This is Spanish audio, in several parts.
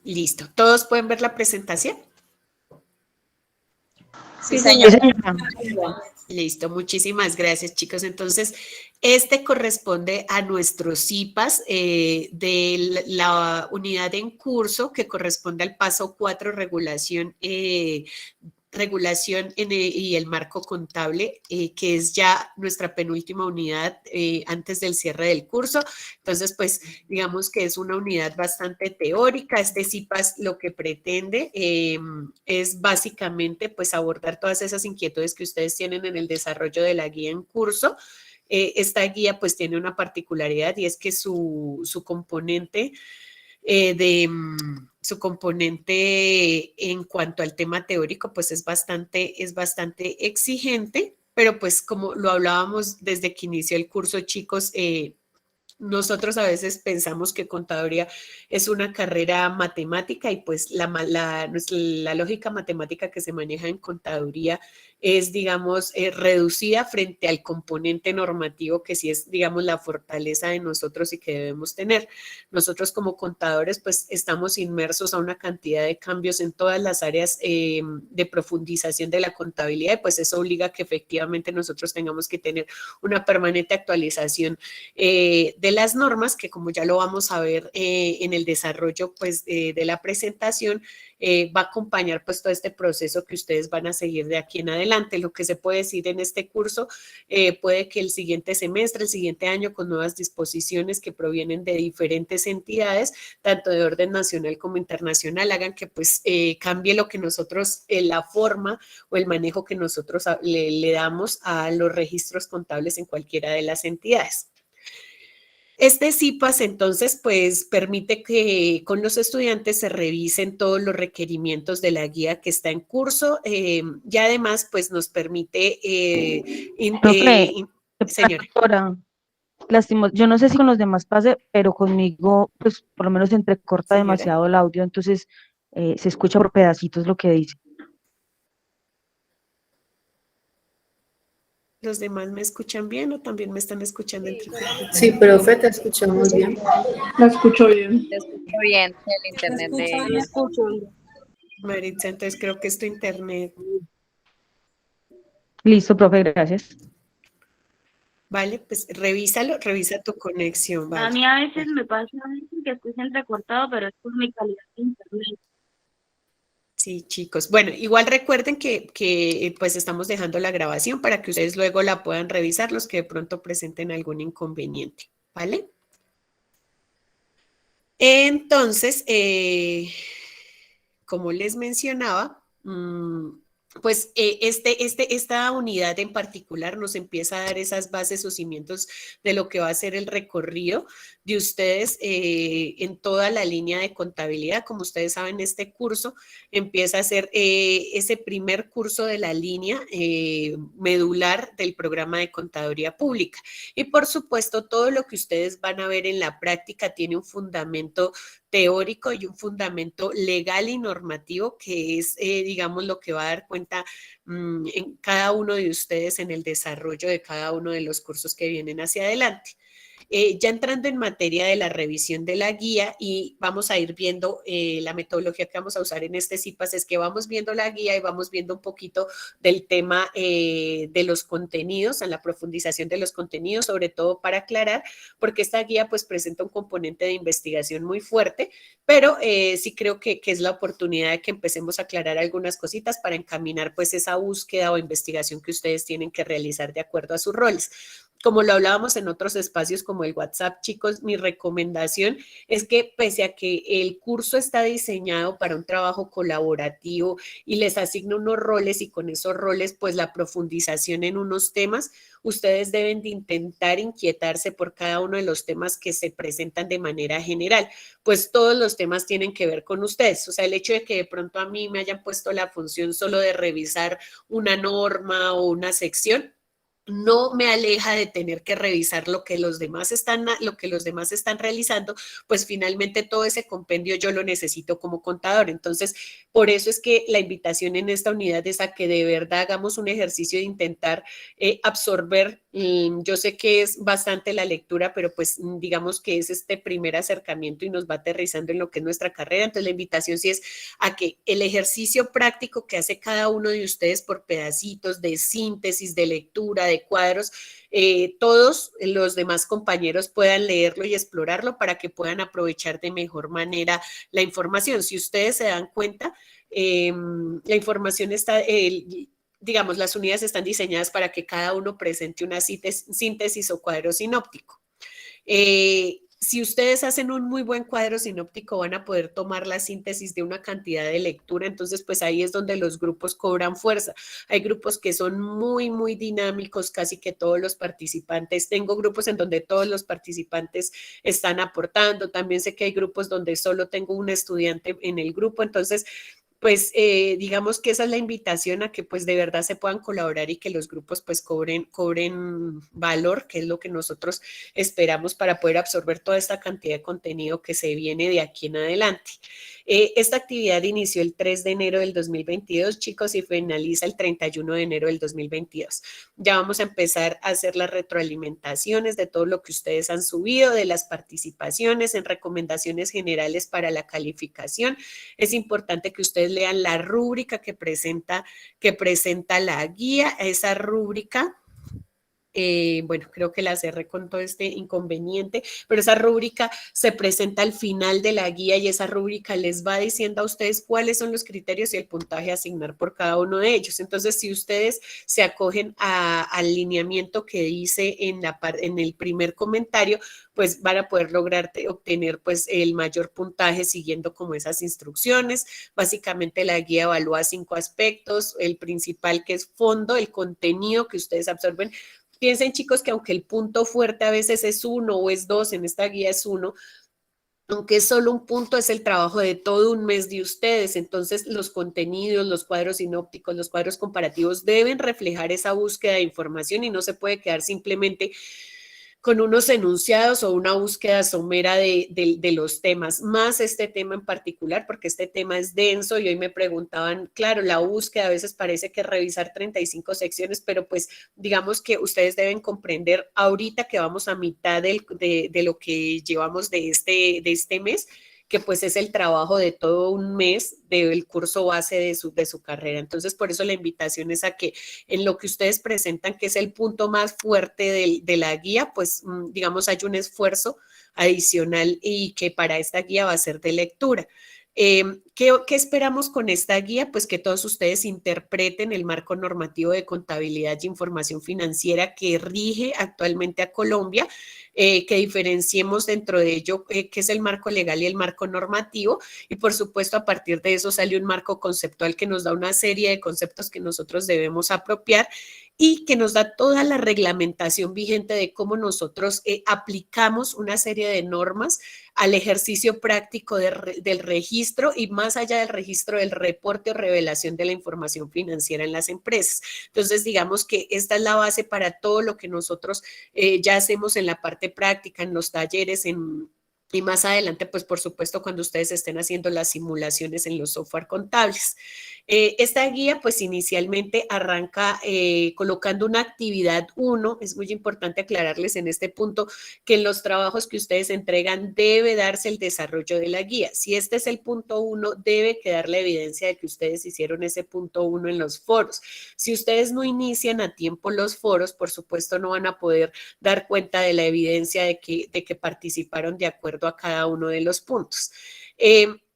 Listo. ¿Todos pueden ver la presentación? Sí, señora. Listo, muchísimas gracias, chicos. Entonces, este corresponde a nuestros CIPAS de la unidad en curso que corresponde al paso 4, regulación y el marco contable, que es ya nuestra penúltima unidad antes del cierre del curso. Entonces, pues, digamos que es una unidad bastante teórica. Este CIPAS lo que pretende es básicamente, pues, abordar todas esas inquietudes que ustedes tienen en el desarrollo de la guía en curso. Esta guía, pues, tiene una particularidad y es que su componente su componente en cuanto al tema teórico, pues es bastante exigente, pero pues como lo hablábamos desde que inició el curso, chicos, nosotros a veces pensamos que contaduría es una carrera matemática y pues la lógica matemática que se maneja en contaduría es, digamos, reducida frente al componente normativo que sí es, digamos, la fortaleza de nosotros y que debemos tener. Nosotros como contadores pues estamos inmersos a una cantidad de cambios en todas las áreas de profundización de la contabilidad y pues eso obliga a que efectivamente nosotros tengamos que tener una permanente actualización de las normas, que como ya lo vamos a ver en el desarrollo pues, de la presentación, va a acompañar pues todo este proceso que ustedes van a seguir de aquí en adelante. Lo que se puede decir en este curso, puede que el siguiente semestre, el siguiente año, con nuevas disposiciones que provienen de diferentes entidades, tanto de orden nacional como internacional, hagan que pues cambie lo que nosotros, la forma o el manejo que nosotros le damos a los registros contables en cualquiera de las entidades. Este CIPAS, entonces, pues permite que con los estudiantes se revisen todos los requerimientos de la guía que está en curso y además, pues nos permite... Profe, señora. doctora, yo no sé si con los demás pase, pero conmigo, pues por lo menos entrecorta Señora. demasiado el audio, entonces se escucha por pedacitos lo que dice. ¿Los demás me escuchan bien o también me están escuchando entre Sí, profe, te escuchamos bien. La escucho bien. Te escucho bien el internet de ella. Maritza, entonces creo que es tu internet. Listo, profe, gracias. Vale, pues revísalo, revisa tu conexión. Vale. A mí a veces me pasa que escucha entrecortado, pero es por mi calidad de internet. Sí, chicos. Bueno, igual recuerden que pues estamos dejando la grabación para que ustedes luego la puedan revisar, los que de pronto presenten algún inconveniente, ¿vale? Entonces, como les mencionaba, pues esta unidad en particular nos empieza a dar esas bases o cimientos de lo que va a ser el recorrido de ustedes en toda la línea de contabilidad. Como ustedes saben, este curso empieza a ser ese primer curso de la línea medular del programa de contaduría pública. Y por supuesto, todo lo que ustedes van a ver en la práctica tiene un fundamento teórico y un fundamento legal y normativo que es, digamos, lo que va a dar cuenta en cada uno de ustedes en el desarrollo de cada uno de los cursos que vienen hacia adelante. Ya entrando en materia de la revisión de la guía y vamos a ir viendo la metodología que vamos a usar en este CIPAS es que vamos viendo la guía y vamos viendo un poquito del tema de los contenidos, en la profundización de los contenidos, sobre todo para aclarar, porque esta guía pues presenta un componente de investigación muy fuerte, pero sí creo que es la oportunidad de que empecemos a aclarar algunas cositas para encaminar pues esa búsqueda o investigación que ustedes tienen que realizar de acuerdo a sus roles. Como lo hablábamos en otros espacios como el WhatsApp, chicos, mi recomendación es que pese a que el curso está diseñado para un trabajo colaborativo y les asigna unos roles y con esos roles pues la profundización en unos temas, ustedes deben de intentar inquietarse por cada uno de los temas que se presentan de manera general, pues todos los temas tienen que ver con ustedes. O sea, el hecho de que de pronto a mí me hayan puesto la función solo de revisar una norma o una sección, no me aleja de tener que revisar lo que los demás están realizando, pues finalmente todo ese compendio yo lo necesito como contador. Entonces, por eso es que la invitación en esta unidad es a que de verdad hagamos un ejercicio de intentar absorber Yo sé que es bastante la lectura, pero pues digamos que es este primer acercamiento y nos va aterrizando en lo que es nuestra carrera. Entonces la invitación sí es a que el ejercicio práctico que hace cada uno de ustedes por pedacitos de síntesis, de lectura, de cuadros, todos los demás compañeros puedan leerlo y explorarlo para que puedan aprovechar de mejor manera la información. Si ustedes se dan cuenta, la información está, digamos, las unidades están diseñadas para que cada uno presente una síntesis o cuadro sinóptico. Si ustedes hacen un muy buen cuadro sinóptico, van a poder tomar la síntesis de una cantidad de lectura, entonces pues ahí es donde los grupos cobran fuerza. Hay grupos que son muy, muy dinámicos, casi que todos los participantes. Tengo grupos en donde todos los participantes están aportando, también sé que hay grupos donde solo tengo un estudiante en el grupo, entonces pues digamos que esa es la invitación a que pues de verdad se puedan colaborar y que los grupos pues cobren valor, que es lo que nosotros esperamos para poder absorber toda esta cantidad de contenido que se viene de aquí en adelante. Esta actividad inició el 3 de enero del 2022, chicos, y finaliza el 31 de enero del 2022. Ya vamos a empezar a hacer las retroalimentaciones de todo lo que ustedes han subido, de las participaciones en recomendaciones generales para la calificación. Es importante que ustedes lean la rúbrica que presenta la guía. Esa rúbrica, bueno, creo que la cerré con todo este inconveniente, pero esa rúbrica se presenta al final de la guía y esa rúbrica les va diciendo a ustedes cuáles son los criterios y el puntaje a asignar por cada uno de ellos. Entonces, si ustedes se acogen al lineamiento que dice en el primer comentario, pues van a poder lograr obtener pues el mayor puntaje siguiendo como esas instrucciones. Básicamente la guía evalúa 5 aspectos, el principal que es fondo, el contenido que ustedes absorben. Piensen, chicos, que aunque el punto fuerte a veces es 1 o es 2, en esta guía es 1, aunque es solo un punto, es el trabajo de todo un mes de ustedes. Entonces, los contenidos, los cuadros sinópticos, los cuadros comparativos deben reflejar esa búsqueda de información y no se puede quedar simplemente con unos enunciados o una búsqueda somera de los temas, más este tema en particular, porque este tema es denso y hoy me preguntaban, claro, la búsqueda a veces parece que revisar 35 secciones, pero pues digamos que ustedes deben comprender ahorita que vamos a mitad de lo que llevamos de este mes, que pues es el trabajo de todo un mes del curso base de su carrera. Entonces, por eso la invitación es a que en lo que ustedes presentan, que es el punto más fuerte de la guía, pues digamos hay un esfuerzo adicional y que para esta guía va a ser de lectura. ¿Qué esperamos con esta guía? Pues que todos ustedes interpreten el marco normativo de contabilidad y información financiera que rige actualmente a Colombia, que diferenciemos dentro de ello qué es el marco legal y el marco normativo, y por supuesto a partir de eso sale un marco conceptual que nos da una serie de conceptos que nosotros debemos apropiar y que nos da toda la reglamentación vigente de cómo nosotros aplicamos una serie de normas al ejercicio práctico del registro y más allá del registro, del reporte o revelación de la información financiera en las empresas. Entonces, digamos que esta es la base para todo lo que nosotros ya hacemos en la parte práctica, en los talleres, y más adelante, pues por supuesto, cuando ustedes estén haciendo las simulaciones en los software contables. Esta guía, pues inicialmente arranca colocando una actividad 1. Es muy importante aclararles en este punto que en los trabajos que ustedes entregan debe darse el desarrollo de la guía. Si este es el punto 1, debe quedar la evidencia de que ustedes hicieron ese punto 1 en los foros. Si ustedes no inician a tiempo los foros, por supuesto no van a poder dar cuenta de la evidencia de que participaron de acuerdo a cada uno de los puntos.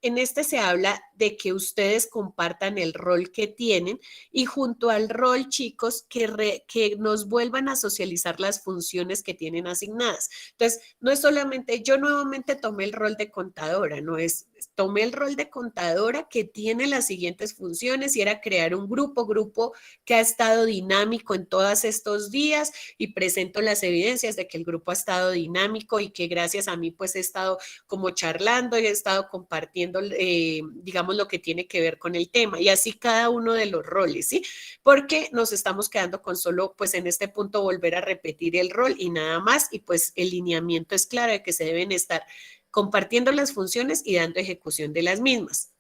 En este se habla de que ustedes compartan el rol que tienen y junto al rol, chicos, que nos vuelvan a socializar las funciones que tienen asignadas. Entonces, no es solamente yo nuevamente tomé el rol de contadora, no es tomé el rol de contadora que tiene las siguientes funciones y era crear un grupo que ha estado dinámico en todos estos días y presento las evidencias de que el grupo ha estado dinámico y que gracias a mí pues he estado como charlando y he estado compartiendo, digamos, lo que tiene que ver con el tema y así cada uno de los roles, ¿sí? Porque nos estamos quedando con solo, pues en este punto, volver a repetir el rol y nada más y pues el lineamiento es claro de que se deben estar compartiendo las funciones y dando ejecución de las mismas.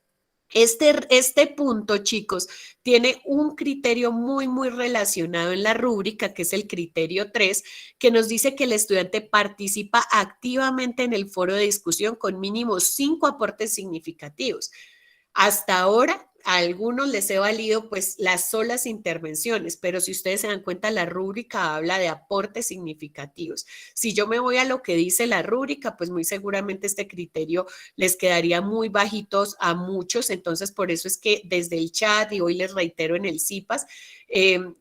Este punto, chicos, tiene un criterio muy relacionado en la rúbrica, que es el criterio 3, que nos dice que el estudiante participa activamente en el foro de discusión con mínimo 5 aportes significativos. Hasta ahora, a algunos les he valido pues las solas intervenciones, pero si ustedes se dan cuenta, la rúbrica habla de aportes significativos. Si yo me voy a lo que dice la rúbrica, pues muy seguramente este criterio les quedaría muy bajitos a muchos, entonces por eso es que desde el chat y hoy les reitero en el CIPAS,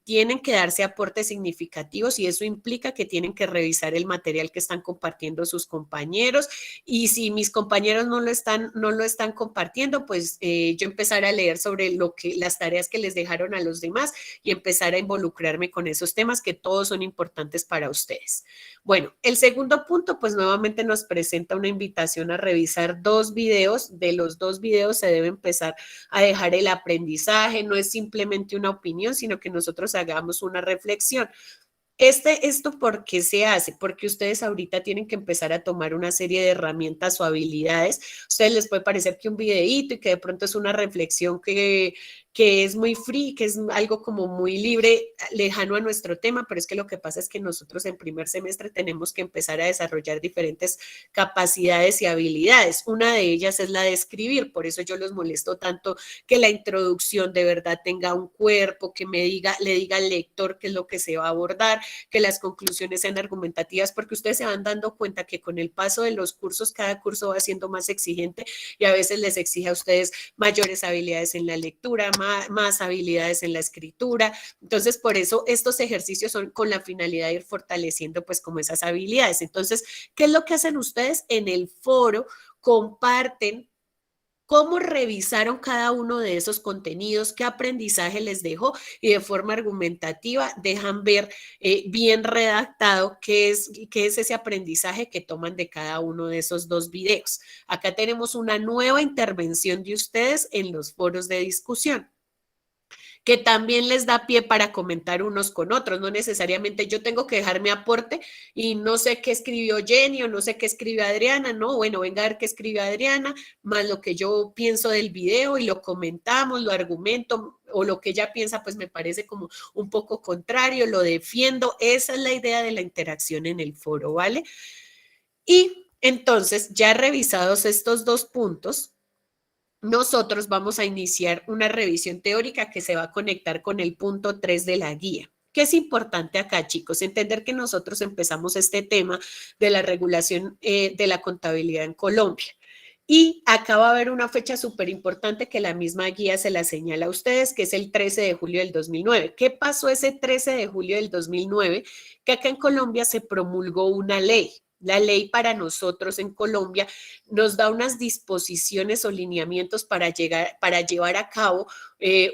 tienen que darse aportes significativos y eso implica que tienen que revisar el material que están compartiendo sus compañeros y si mis compañeros no lo están compartiendo, pues yo empezar a leer sobre las tareas que les dejaron a los demás y empezar a involucrarme con esos temas que todos son importantes para ustedes. Bueno, el segundo punto, pues nuevamente nos presenta una invitación a revisar 2 videos. De los 2 videos se debe empezar a dejar el aprendizaje, no es simplemente una opinión, sino que nosotros hagamos una reflexión. ¿Esto por qué se hace? Porque ustedes ahorita tienen que empezar a tomar una serie de herramientas o habilidades. A ustedes les puede parecer que un videíto y que de pronto es una reflexión que es muy free, que es algo como muy libre, lejano a nuestro tema, pero es que lo que pasa es que nosotros en primer semestre tenemos que empezar a desarrollar diferentes capacidades y habilidades. Una de ellas es la de escribir, por eso yo los molesto tanto que la introducción de verdad tenga un cuerpo, que le diga al lector qué es lo que se va a abordar, que las conclusiones sean argumentativas, porque ustedes se van dando cuenta que con el paso de los cursos, cada curso va siendo más exigente y a veces les exige a ustedes mayores habilidades en la lectura, más habilidades en la escritura. Entonces, por eso estos ejercicios son con la finalidad de ir fortaleciendo pues como esas habilidades. Entonces, ¿qué es lo que hacen ustedes? En el foro comparten cómo revisaron cada uno de esos contenidos, qué aprendizaje les dejó y de forma argumentativa dejan ver bien redactado qué es ese aprendizaje que toman de cada uno de esos 2 videos. Acá tenemos una nueva intervención de ustedes en los foros de discusión, que también les da pie para comentar unos con otros, no necesariamente yo tengo que dejar mi aporte y no sé qué escribió Jenny o no sé qué escribió Adriana, no, bueno, venga a ver qué escribió Adriana, más lo que yo pienso del video y lo comentamos, lo argumento o lo que ella piensa, pues me parece como un poco contrario, lo defiendo, esa es la idea de la interacción en el foro, ¿vale? Y entonces, ya revisados estos 2 puntos, nosotros vamos a iniciar una revisión teórica que se va a conectar con el punto 3 de la guía. ¿Qué es importante acá, chicos? Entender que nosotros empezamos este tema de la regulación de la contabilidad en Colombia. Y acá va a haber una fecha súper importante que la misma guía se la señala a ustedes, que es el 13 de julio del 2009. ¿Qué pasó ese 13 de julio del 2009? Que acá en Colombia se promulgó una ley. La ley para nosotros en Colombia nos da unas disposiciones o lineamientos para llevar a cabo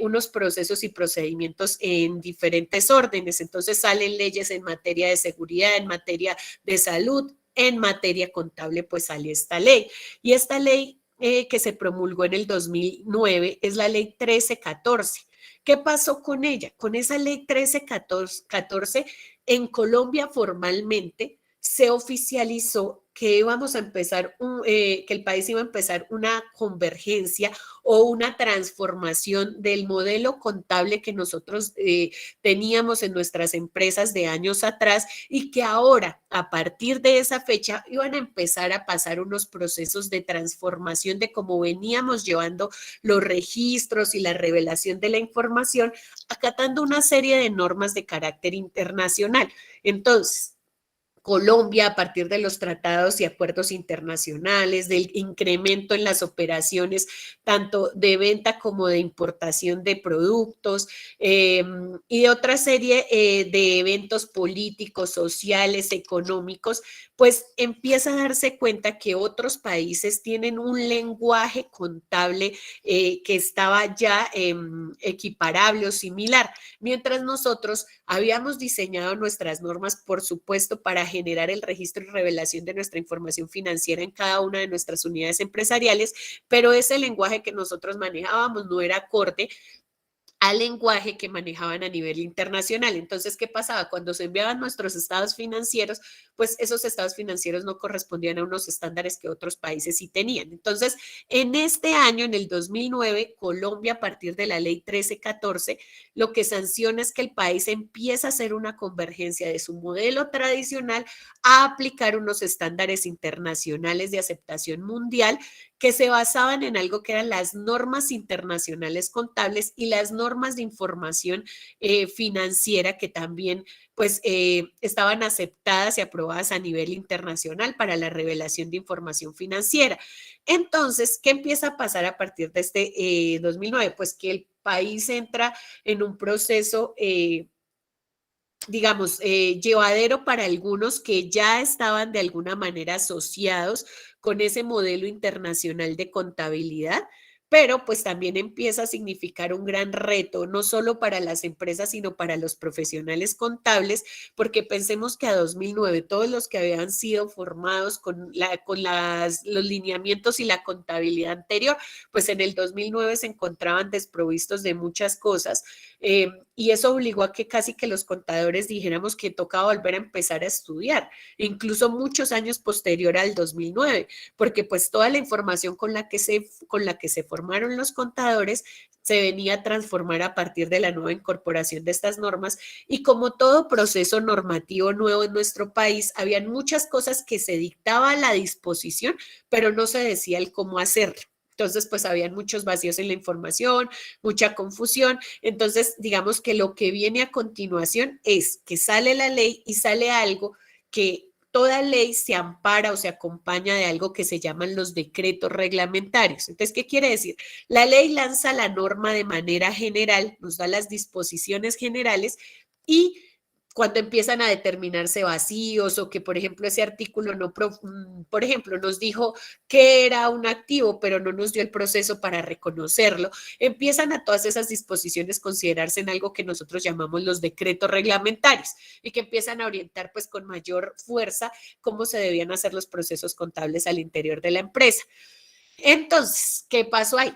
unos procesos y procedimientos en diferentes órdenes. Entonces salen leyes en materia de seguridad, en materia de salud, en materia contable, pues sale esta ley. Y esta ley que se promulgó en el 2009 es la ley 1314. ¿Qué pasó con ella? Con esa ley 1314 en Colombia formalmente se oficializó que íbamos a empezar, que el país iba a empezar una convergencia o una transformación del modelo contable que nosotros teníamos en nuestras empresas de años atrás y que ahora, a partir de esa fecha, iban a empezar a pasar unos procesos de transformación de cómo veníamos llevando los registros y la revelación de la información, acatando una serie de normas de carácter internacional. Entonces, Colombia, a partir de los tratados y acuerdos internacionales, del incremento en las operaciones, tanto de venta como de importación de productos y de otra serie de eventos políticos, sociales, económicos, pues empieza a darse cuenta que otros países tienen un lenguaje contable que estaba ya equiparable o similar, mientras nosotros habíamos diseñado nuestras normas, por supuesto, para generar el registro y revelación de nuestra información financiera en cada una de nuestras unidades empresariales, pero ese lenguaje que nosotros manejábamos no era acorde al lenguaje que manejaban a nivel internacional. Entonces, ¿qué pasaba? Cuando se enviaban nuestros estados financieros, pues esos estados financieros no correspondían a unos estándares que otros países sí tenían. Entonces, en este año, en el 2009, Colombia, a partir de la ley 1314, lo que sanciona es que el país empieza a hacer una convergencia de su modelo tradicional a aplicar unos estándares internacionales de aceptación mundial que se basaban en algo que eran las normas internacionales contables y las normas de información financiera que también pues estaban aceptadas y aprobadas a nivel internacional para la revelación de información financiera. Entonces, ¿qué empieza a pasar a partir de este 2009? Pues que el país entra en un proceso digamos, llevadero para algunos que ya estaban de alguna manera asociados con ese modelo internacional de contabilidad, pero pues también empieza a significar un gran reto, no solo para las empresas, sino para los profesionales contables, porque pensemos que a 2009 todos los que habían sido formados con los lineamientos y la contabilidad anterior, pues en el 2009 se encontraban desprovistos de muchas cosas. Y eso obligó a que casi que los contadores dijéramos que tocaba volver a empezar a estudiar, incluso muchos años posterior al 2009, porque pues toda la información con la que se formaron los contadores se venía a transformar a partir de la nueva incorporación de estas normas y como todo proceso normativo nuevo en nuestro país, habían muchas cosas que se dictaba a la disposición, pero no se decía el cómo hacerlo. Entonces, pues habían muchos vacíos en la información, mucha confusión. Entonces, digamos que lo que viene a continuación es que sale la ley y sale algo que toda ley se ampara o se acompaña de algo que se llaman los decretos reglamentarios. Entonces, ¿qué quiere decir? La ley lanza la norma de manera general, nos da las disposiciones generales y cuando empiezan a determinarse vacíos o que, por ejemplo, ese artículo no, por ejemplo, nos dijo que era un activo, pero no nos dio el proceso para reconocerlo, empiezan a todas esas disposiciones considerarse en algo que nosotros llamamos los decretos reglamentarios y que empiezan a orientar pues con mayor fuerza cómo se debían hacer los procesos contables al interior de la empresa. Entonces, ¿qué pasó ahí?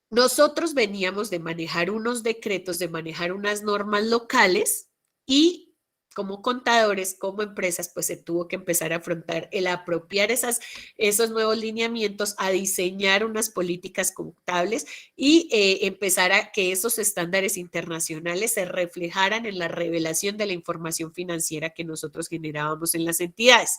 Nosotros veníamos de manejar unos decretos, de manejar unas normas locales y como contadores, como empresas, pues se tuvo que empezar a afrontar el apropiar esos nuevos lineamientos, a diseñar unas políticas contables y empezar a que esos estándares internacionales se reflejaran en la revelación de la información financiera que nosotros generábamos en las entidades.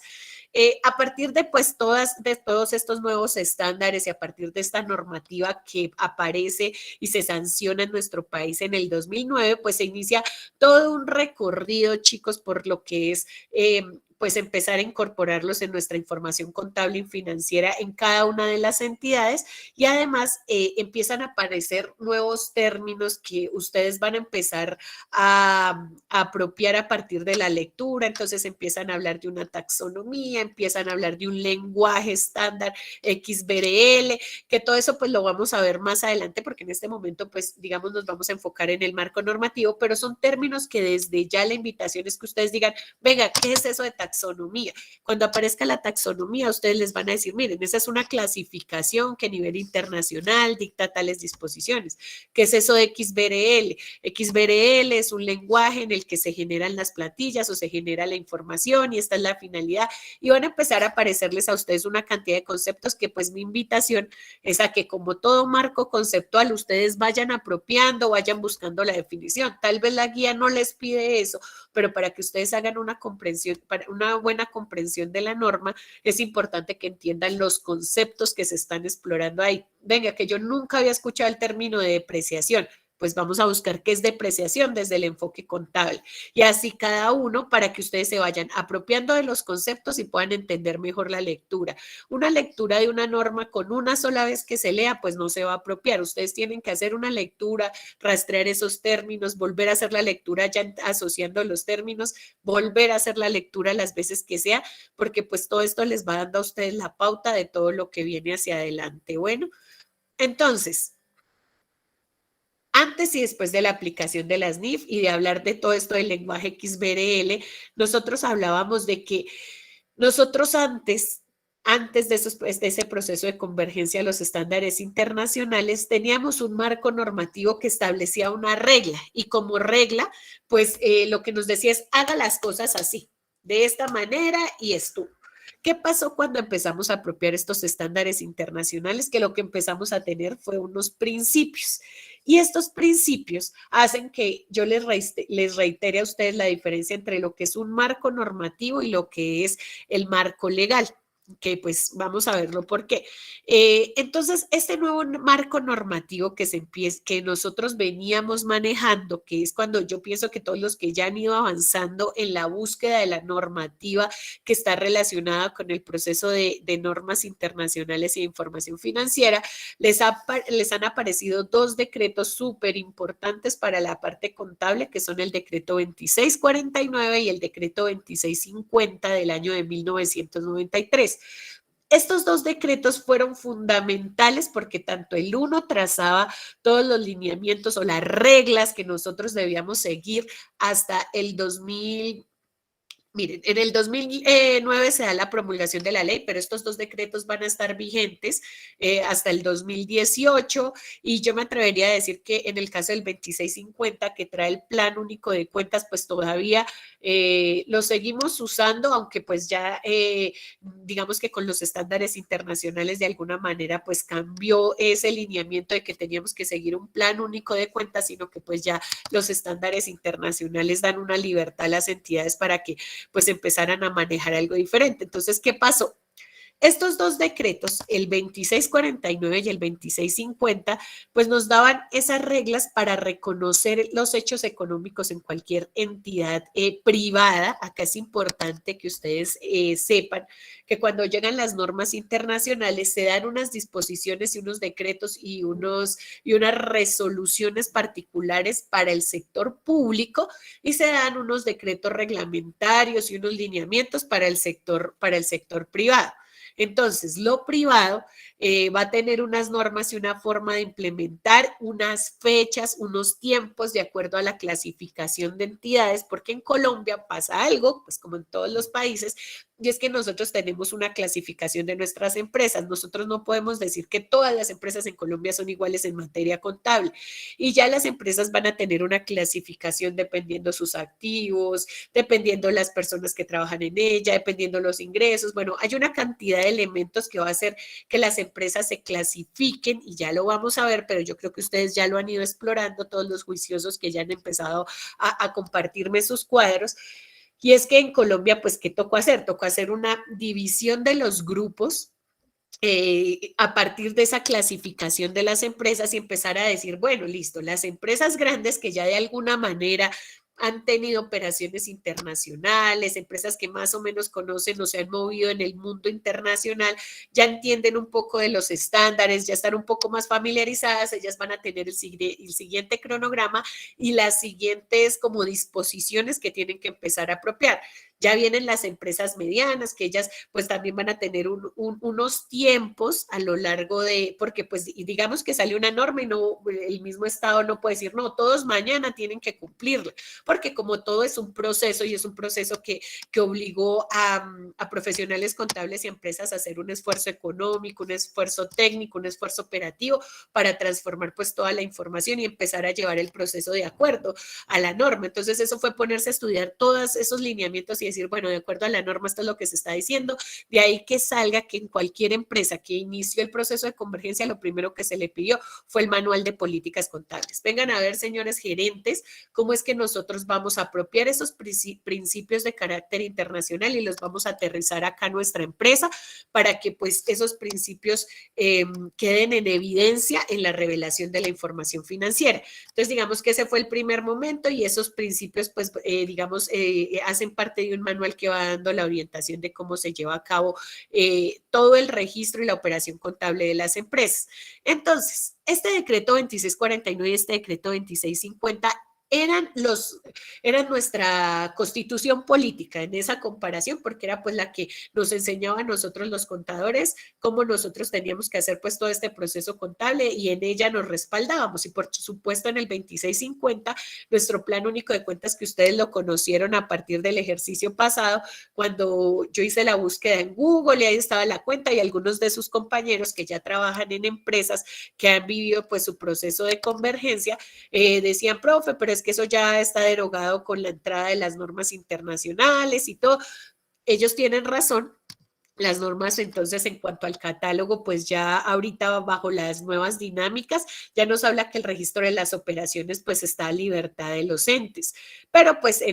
A partir de pues de todos estos nuevos estándares y a partir de esta normativa que aparece y se sanciona en nuestro país en el 2009, pues se inicia todo un recorrido, chicos, por lo que es pues empezar a incorporarlos en nuestra información contable y financiera en cada una de las entidades y además empiezan a aparecer nuevos términos que ustedes van a empezar a apropiar a partir de la lectura, entonces empiezan a hablar de una taxonomía, empiezan a hablar de un lenguaje estándar XBRL, que todo eso pues lo vamos a ver más adelante porque en este momento pues digamos nos vamos a enfocar en el marco normativo, pero son términos que desde ya la invitación es que ustedes digan, venga, ¿qué es eso de taxonomía? Cuando aparezca la taxonomía, ustedes les van a decir, miren, esa es una clasificación que a nivel internacional dicta tales disposiciones. ¿Qué es eso de XBRL? XBRL es un lenguaje en el que se generan las plantillas o se genera la información y esta es la finalidad. Y van a empezar a aparecerles a ustedes una cantidad de conceptos que pues mi invitación es a que como todo marco conceptual, ustedes vayan apropiando, vayan buscando la definición. Tal vez la guía no les pide eso, pero para que ustedes hagan una comprensión, para una buena comprensión de la norma, es importante que entiendan los conceptos que se están explorando ahí. Venga, que yo nunca había escuchado el término de depreciación. Pues vamos a buscar qué es depreciación desde el enfoque contable. Y así cada uno para que ustedes se vayan apropiando de los conceptos y puedan entender mejor la lectura. Una lectura de una norma con una sola vez que se lea, pues no se va a apropiar. Ustedes tienen que hacer una lectura, rastrear esos términos, volver a hacer la lectura ya asociando los términos, volver a hacer la lectura las veces que sea, porque pues todo esto les va dando a ustedes la pauta de todo lo que viene hacia adelante. Bueno, entonces, antes y después de la aplicación de las NIF y de hablar de todo esto del lenguaje XBRL, nosotros hablábamos de que nosotros antes antes de ese proceso de convergencia a los estándares internacionales, teníamos un marco normativo que establecía una regla y como regla, pues lo que nos decía es haga las cosas así, de esta manera y estuvo. ¿Qué pasó cuando empezamos a apropiar estos estándares internacionales? Que lo que empezamos a tener fue unos principios. Y estos principios hacen que yo les reitere a ustedes la diferencia entre lo que es un marco normativo y lo que es el marco legal, que pues vamos a verlo por qué. Entonces, este nuevo marco normativo que nosotros veníamos manejando, que es cuando yo pienso que todos los que ya han ido avanzando en la búsqueda de la normativa que está relacionada con el proceso de normas internacionales y de información financiera, les han aparecido dos decretos súper importantes para la parte contable, que son el decreto 2649 y el decreto 2650 del año de 1993. Estos dos decretos fueron fundamentales porque tanto el uno trazaba todos los lineamientos o las reglas que nosotros debíamos seguir hasta el 2000. Miren, en el 2009 se da la promulgación de la ley, pero estos dos decretos van a estar vigentes hasta el 2018 y yo me atrevería a decir que en el caso del 2650 que trae el Plan Único de Cuentas, pues todavía lo seguimos usando, aunque pues ya digamos que con los estándares internacionales de alguna manera pues cambió ese lineamiento de que teníamos que seguir un Plan Único de Cuentas, sino que pues ya los estándares internacionales dan una libertad a las entidades para que pues empezaran a manejar algo diferente. Entonces, ¿qué pasó? Estos dos decretos, el 2649 y el 2650, pues nos daban esas reglas para reconocer los hechos económicos en cualquier entidad privada. Acá es importante que ustedes sepan que cuando llegan las normas internacionales se dan unas disposiciones y unos decretos y unas resoluciones particulares para el sector público y se dan unos decretos reglamentarios y unos lineamientos para el sector privado. Entonces, lo privado va a tener unas normas y una forma de implementar unas fechas, unos tiempos de acuerdo a la clasificación de entidades, porque en Colombia pasa algo, pues como en todos los países, y es que nosotros tenemos una clasificación de nuestras empresas. Nosotros no podemos decir que todas las empresas en Colombia son iguales en materia contable y ya las empresas van a tener una clasificación dependiendo sus activos, dependiendo las personas que trabajan en ella, dependiendo los ingresos. Bueno, hay una cantidad de elementos que va a hacer que las empresas se clasifiquen y ya lo vamos a ver, pero yo creo que ustedes ya lo han ido explorando, todos los juiciosos que ya han empezado a compartirme sus cuadros. Y es que en Colombia, pues, ¿qué tocó hacer? Tocó hacer una división de los grupos a partir de esa clasificación de las empresas y empezar a decir, bueno, listo, las empresas grandes que ya de alguna manera han tenido operaciones internacionales, empresas que más o menos conocen o se han movido en el mundo internacional, ya entienden un poco de los estándares, ya están un poco más familiarizadas, ellas van a tener el siguiente cronograma y las siguientes como disposiciones que tienen que empezar a apropiar. Ya vienen las empresas medianas, que ellas pues también van a tener unos tiempos a lo largo de, porque pues digamos que sale una norma y no, el mismo Estado no puede decir, no, todos mañana tienen que cumplirla, porque como todo es un proceso y es un proceso que obligó a profesionales contables y empresas a hacer un esfuerzo económico, un esfuerzo técnico, un esfuerzo operativo para transformar pues toda la información y empezar a llevar el proceso de acuerdo a la norma. Entonces eso fue ponerse a estudiar todos esos lineamientos y decir, bueno, de acuerdo a la norma esto es lo que se está diciendo, de ahí que salga que en cualquier empresa que inició el proceso de convergencia, lo primero que se le pidió fue el manual de políticas contables. Vengan a ver, señores gerentes, cómo es que nosotros vamos a apropiar esos principios de carácter internacional y los vamos a aterrizar acá a nuestra empresa para que pues esos principios queden en evidencia en la revelación de la información financiera. Entonces, digamos que ese fue el primer momento y esos principios pues digamos hacen parte de un manual que va dando la orientación de cómo se lleva a cabo todo el registro y la operación contable de las empresas. Entonces, este decreto 2649 y este decreto 2650 eran nuestra constitución política en esa comparación, porque era pues la que nos enseñaba a nosotros los contadores, cómo nosotros teníamos que hacer pues todo este proceso contable y en ella nos respaldábamos. Y por supuesto en el 2650, nuestro plan único de cuentas que ustedes lo conocieron a partir del ejercicio pasado, cuando yo hice la búsqueda en Google y ahí estaba la cuenta y algunos de sus compañeros que ya trabajan en empresas que han vivido pues su proceso de convergencia, decían, profe, pero es que eso ya está derogado con la entrada de las normas internacionales y todo. Ellos tienen razón. Las normas entonces en cuanto al catálogo, pues ya ahorita bajo las nuevas dinámicas, ya nos habla que el registro de las operaciones pues está a libertad de los entes. Pero pues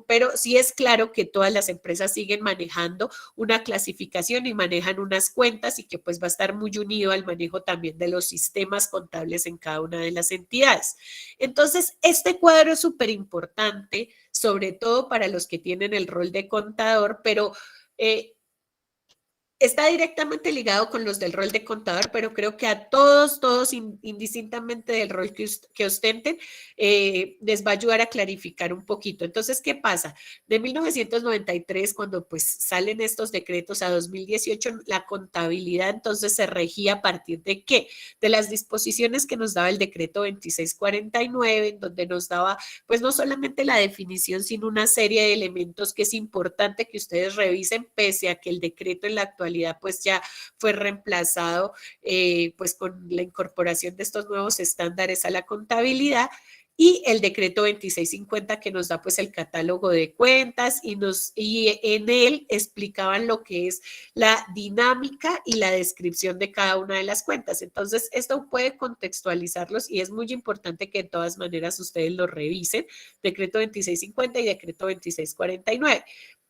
pero sí es claro que todas las empresas siguen manejando una clasificación y manejan unas cuentas y que pues va a estar muy unido al manejo también de los sistemas contables en cada una de las entidades. Entonces, este cuadro es súper importante, sobre todo para los que tienen el rol de contador, pero está directamente ligado con los del rol de contador, pero creo que a todos, indistintamente del rol que ostenten, les va a ayudar a clarificar un poquito. Entonces, ¿qué pasa? De 1993, cuando pues salen estos decretos a 2018, la contabilidad entonces se regía a partir de ¿qué? De las disposiciones que nos daba el decreto 2649, en donde nos daba pues no solamente la definición, sino una serie de elementos que es importante que ustedes revisen, pese a que el decreto en la actualidad pues ya fue reemplazado pues con la incorporación de estos nuevos estándares a la contabilidad y el decreto 2650 que nos da pues el catálogo de cuentas y en él explicaban lo que es la dinámica y la descripción de cada una de las cuentas. Entonces, esto puede contextualizarlos y es muy importante que de todas maneras ustedes lo revisen, decreto 2650 y decreto 2649.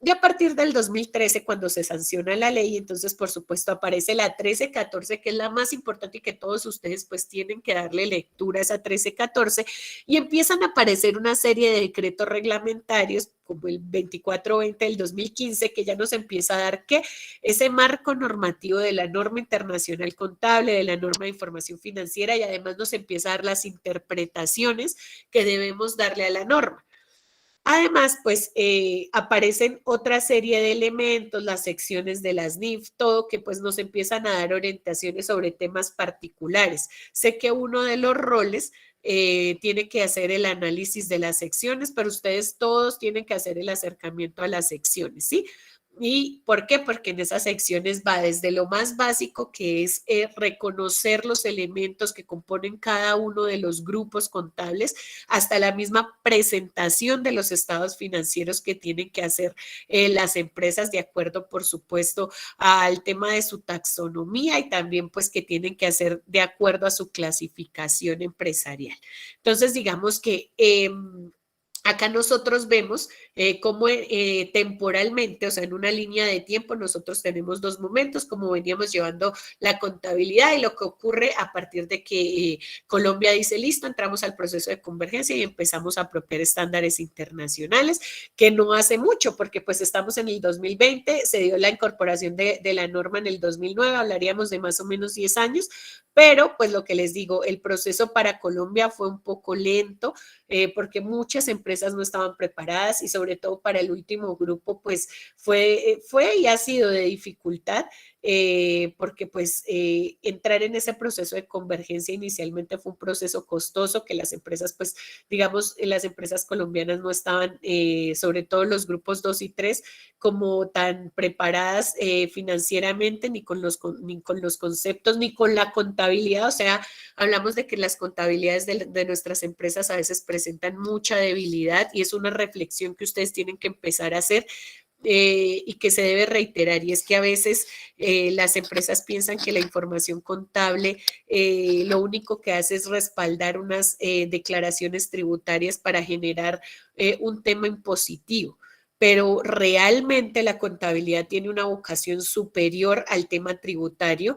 Y a partir del 2013, cuando se sanciona la ley, entonces, por supuesto, aparece la 1314, que es la más importante y que todos ustedes pues tienen que darle lectura a esa 1314, y empiezan a aparecer una serie de decretos reglamentarios, como el 2420 del 2015, que ya nos empieza a dar que ese marco normativo de la norma internacional contable, de la norma de información financiera, y además nos empieza a dar las interpretaciones que debemos darle a la norma. Además, pues aparecen otra serie de elementos, las secciones de las NIF, todo que pues nos empiezan a dar orientaciones sobre temas particulares. Sé que uno de los roles tiene que hacer el análisis de las secciones, pero ustedes todos tienen que hacer el acercamiento a las secciones, ¿sí? ¿Y por qué? Porque en esas secciones va desde lo más básico, que es reconocer los elementos que componen cada uno de los grupos contables, hasta la misma presentación de los estados financieros que tienen que hacer las empresas de acuerdo, por supuesto, al tema de su taxonomía y también pues que tienen que hacer de acuerdo a su clasificación empresarial. Entonces, digamos que acá nosotros vemos cómo temporalmente, o sea, en una línea de tiempo, nosotros tenemos dos momentos, como veníamos llevando la contabilidad y lo que ocurre a partir de que Colombia dice, listo, entramos al proceso de convergencia y empezamos a apropiar estándares internacionales, que no hace mucho, porque pues estamos en el 2020, se dio la incorporación de la norma en el 2009, hablaríamos de más o menos 10 años, pero pues lo que les digo, el proceso para Colombia fue un poco lento, porque muchas empresas no estaban preparadas y sobre todo para el último grupo, pues fue y ha sido de dificultad, porque pues entrar en ese proceso de convergencia inicialmente fue un proceso costoso que las empresas, pues digamos, las empresas colombianas no estaban, sobre todo los grupos 2 y 3, como tan preparadas financieramente, ni con los conceptos, ni con la contabilidad, o sea, hablamos de que las contabilidades de nuestras empresas a veces presentan mucha debilidad y es una reflexión que ustedes tienen que empezar a hacer y que se debe reiterar, y es que a veces las empresas piensan que la información contable lo único que hace es respaldar unas declaraciones tributarias para generar un tema impositivo, pero realmente la contabilidad tiene una vocación superior al tema tributario.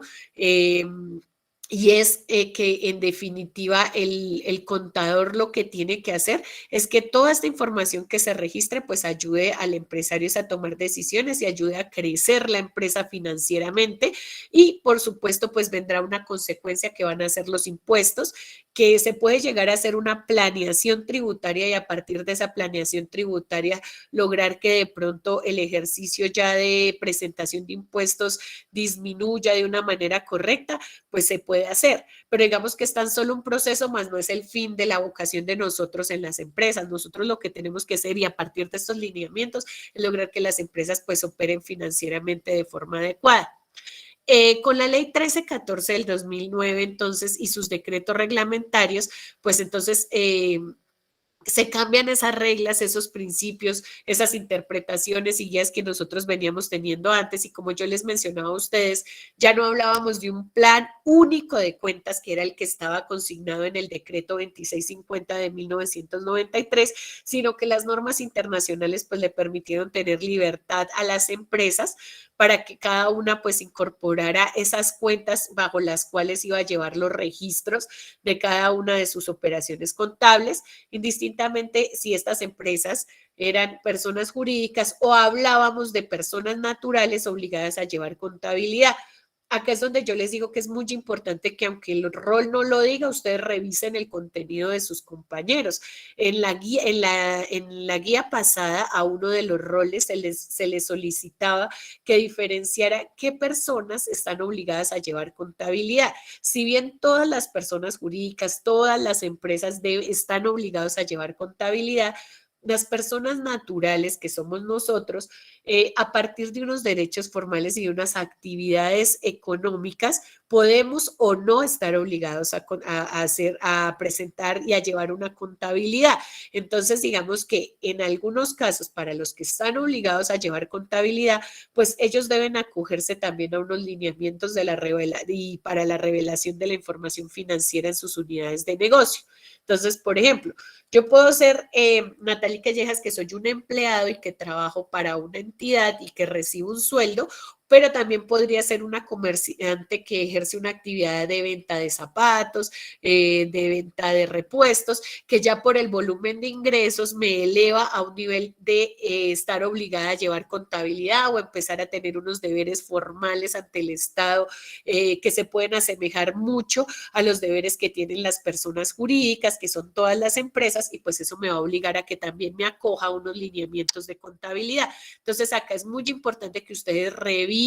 Y es que en definitiva el contador lo que tiene que hacer es que toda esta información que se registre pues ayude al empresario a tomar decisiones y ayude a crecer la empresa financieramente, y por supuesto pues vendrá una consecuencia que van a ser los impuestos, que se puede llegar a hacer una planeación tributaria y a partir de esa planeación tributaria lograr que de pronto el ejercicio ya de presentación de impuestos disminuya de una manera correcta, pues se puede hacer, pero digamos que es tan solo un proceso, más no es el fin de la vocación de nosotros en las empresas. Nosotros lo que tenemos que hacer y a partir de estos lineamientos es lograr que las empresas pues operen financieramente de forma adecuada. Con la ley 1314 del 2009 entonces y sus decretos reglamentarios, pues entonces se cambian esas reglas, esos principios, esas interpretaciones y guías que nosotros veníamos teniendo antes, y como yo les mencionaba a ustedes, ya no hablábamos de un plan único de cuentas que era el que estaba consignado en el decreto 2650 de 1993, sino que las normas internacionales pues le permitieron tener libertad a las empresas para que cada una pues incorporara esas cuentas bajo las cuales iba a llevar los registros de cada una de sus operaciones contables, indistintamente si estas empresas eran personas jurídicas o hablábamos de personas naturales obligadas a llevar contabilidad. Acá es donde yo les digo que es muy importante que aunque el rol no lo diga, ustedes revisen el contenido de sus compañeros. En la guía pasada a uno de los roles se les solicitaba que diferenciara qué personas están obligadas a llevar contabilidad. Si bien todas las personas jurídicas, todas las empresas están obligadas a llevar contabilidad, las personas naturales que somos nosotros, a partir de unos derechos formales y de unas actividades económicas, podemos o no estar obligados a presentar y a llevar una contabilidad. Entonces, digamos que en algunos casos, para los que están obligados a llevar contabilidad, pues ellos deben acogerse también a unos lineamientos de y para la revelación de la información financiera en sus unidades de negocio. Entonces, por ejemplo, yo puedo ser Natalie Callejas, que soy un empleado y que trabajo para una entidad y que recibo un sueldo, pero también podría ser una comerciante que ejerce una actividad de venta de zapatos, de venta de repuestos, que ya por el volumen de ingresos me eleva a un nivel de estar obligada a llevar contabilidad o empezar a tener unos deberes formales ante el Estado que se pueden asemejar mucho a los deberes que tienen las personas jurídicas, que son todas las empresas, y pues eso me va a obligar a que también me acoja a unos lineamientos de contabilidad. Entonces acá es muy importante que ustedes revisen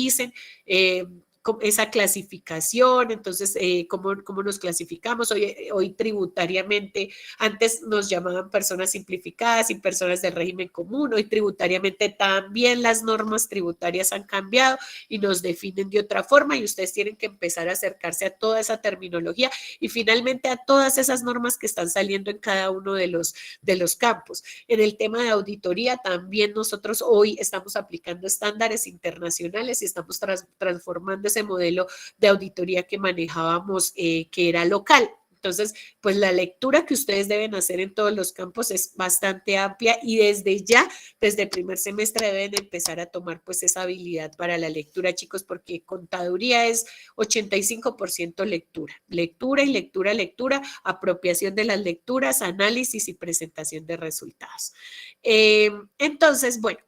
esa clasificación. Entonces, ¿cómo nos clasificamos? Hoy tributariamente, antes nos llamaban personas simplificadas y personas del régimen común. Hoy tributariamente también las normas tributarias han cambiado y nos definen de otra forma, y ustedes tienen que empezar a acercarse a toda esa terminología y finalmente a todas esas normas que están saliendo en cada uno de los campos. En el tema de auditoría, también nosotros hoy estamos aplicando estándares internacionales y estamos transformando ese modelo de auditoría que manejábamos, que era local. Entonces, pues la lectura que ustedes deben hacer en todos los campos es bastante amplia y desde ya, desde el primer semestre deben empezar a tomar pues esa habilidad para la lectura, chicos, porque contaduría es 85% lectura, lectura y lectura, lectura, apropiación de las lecturas, análisis y presentación de resultados. Entonces, bueno,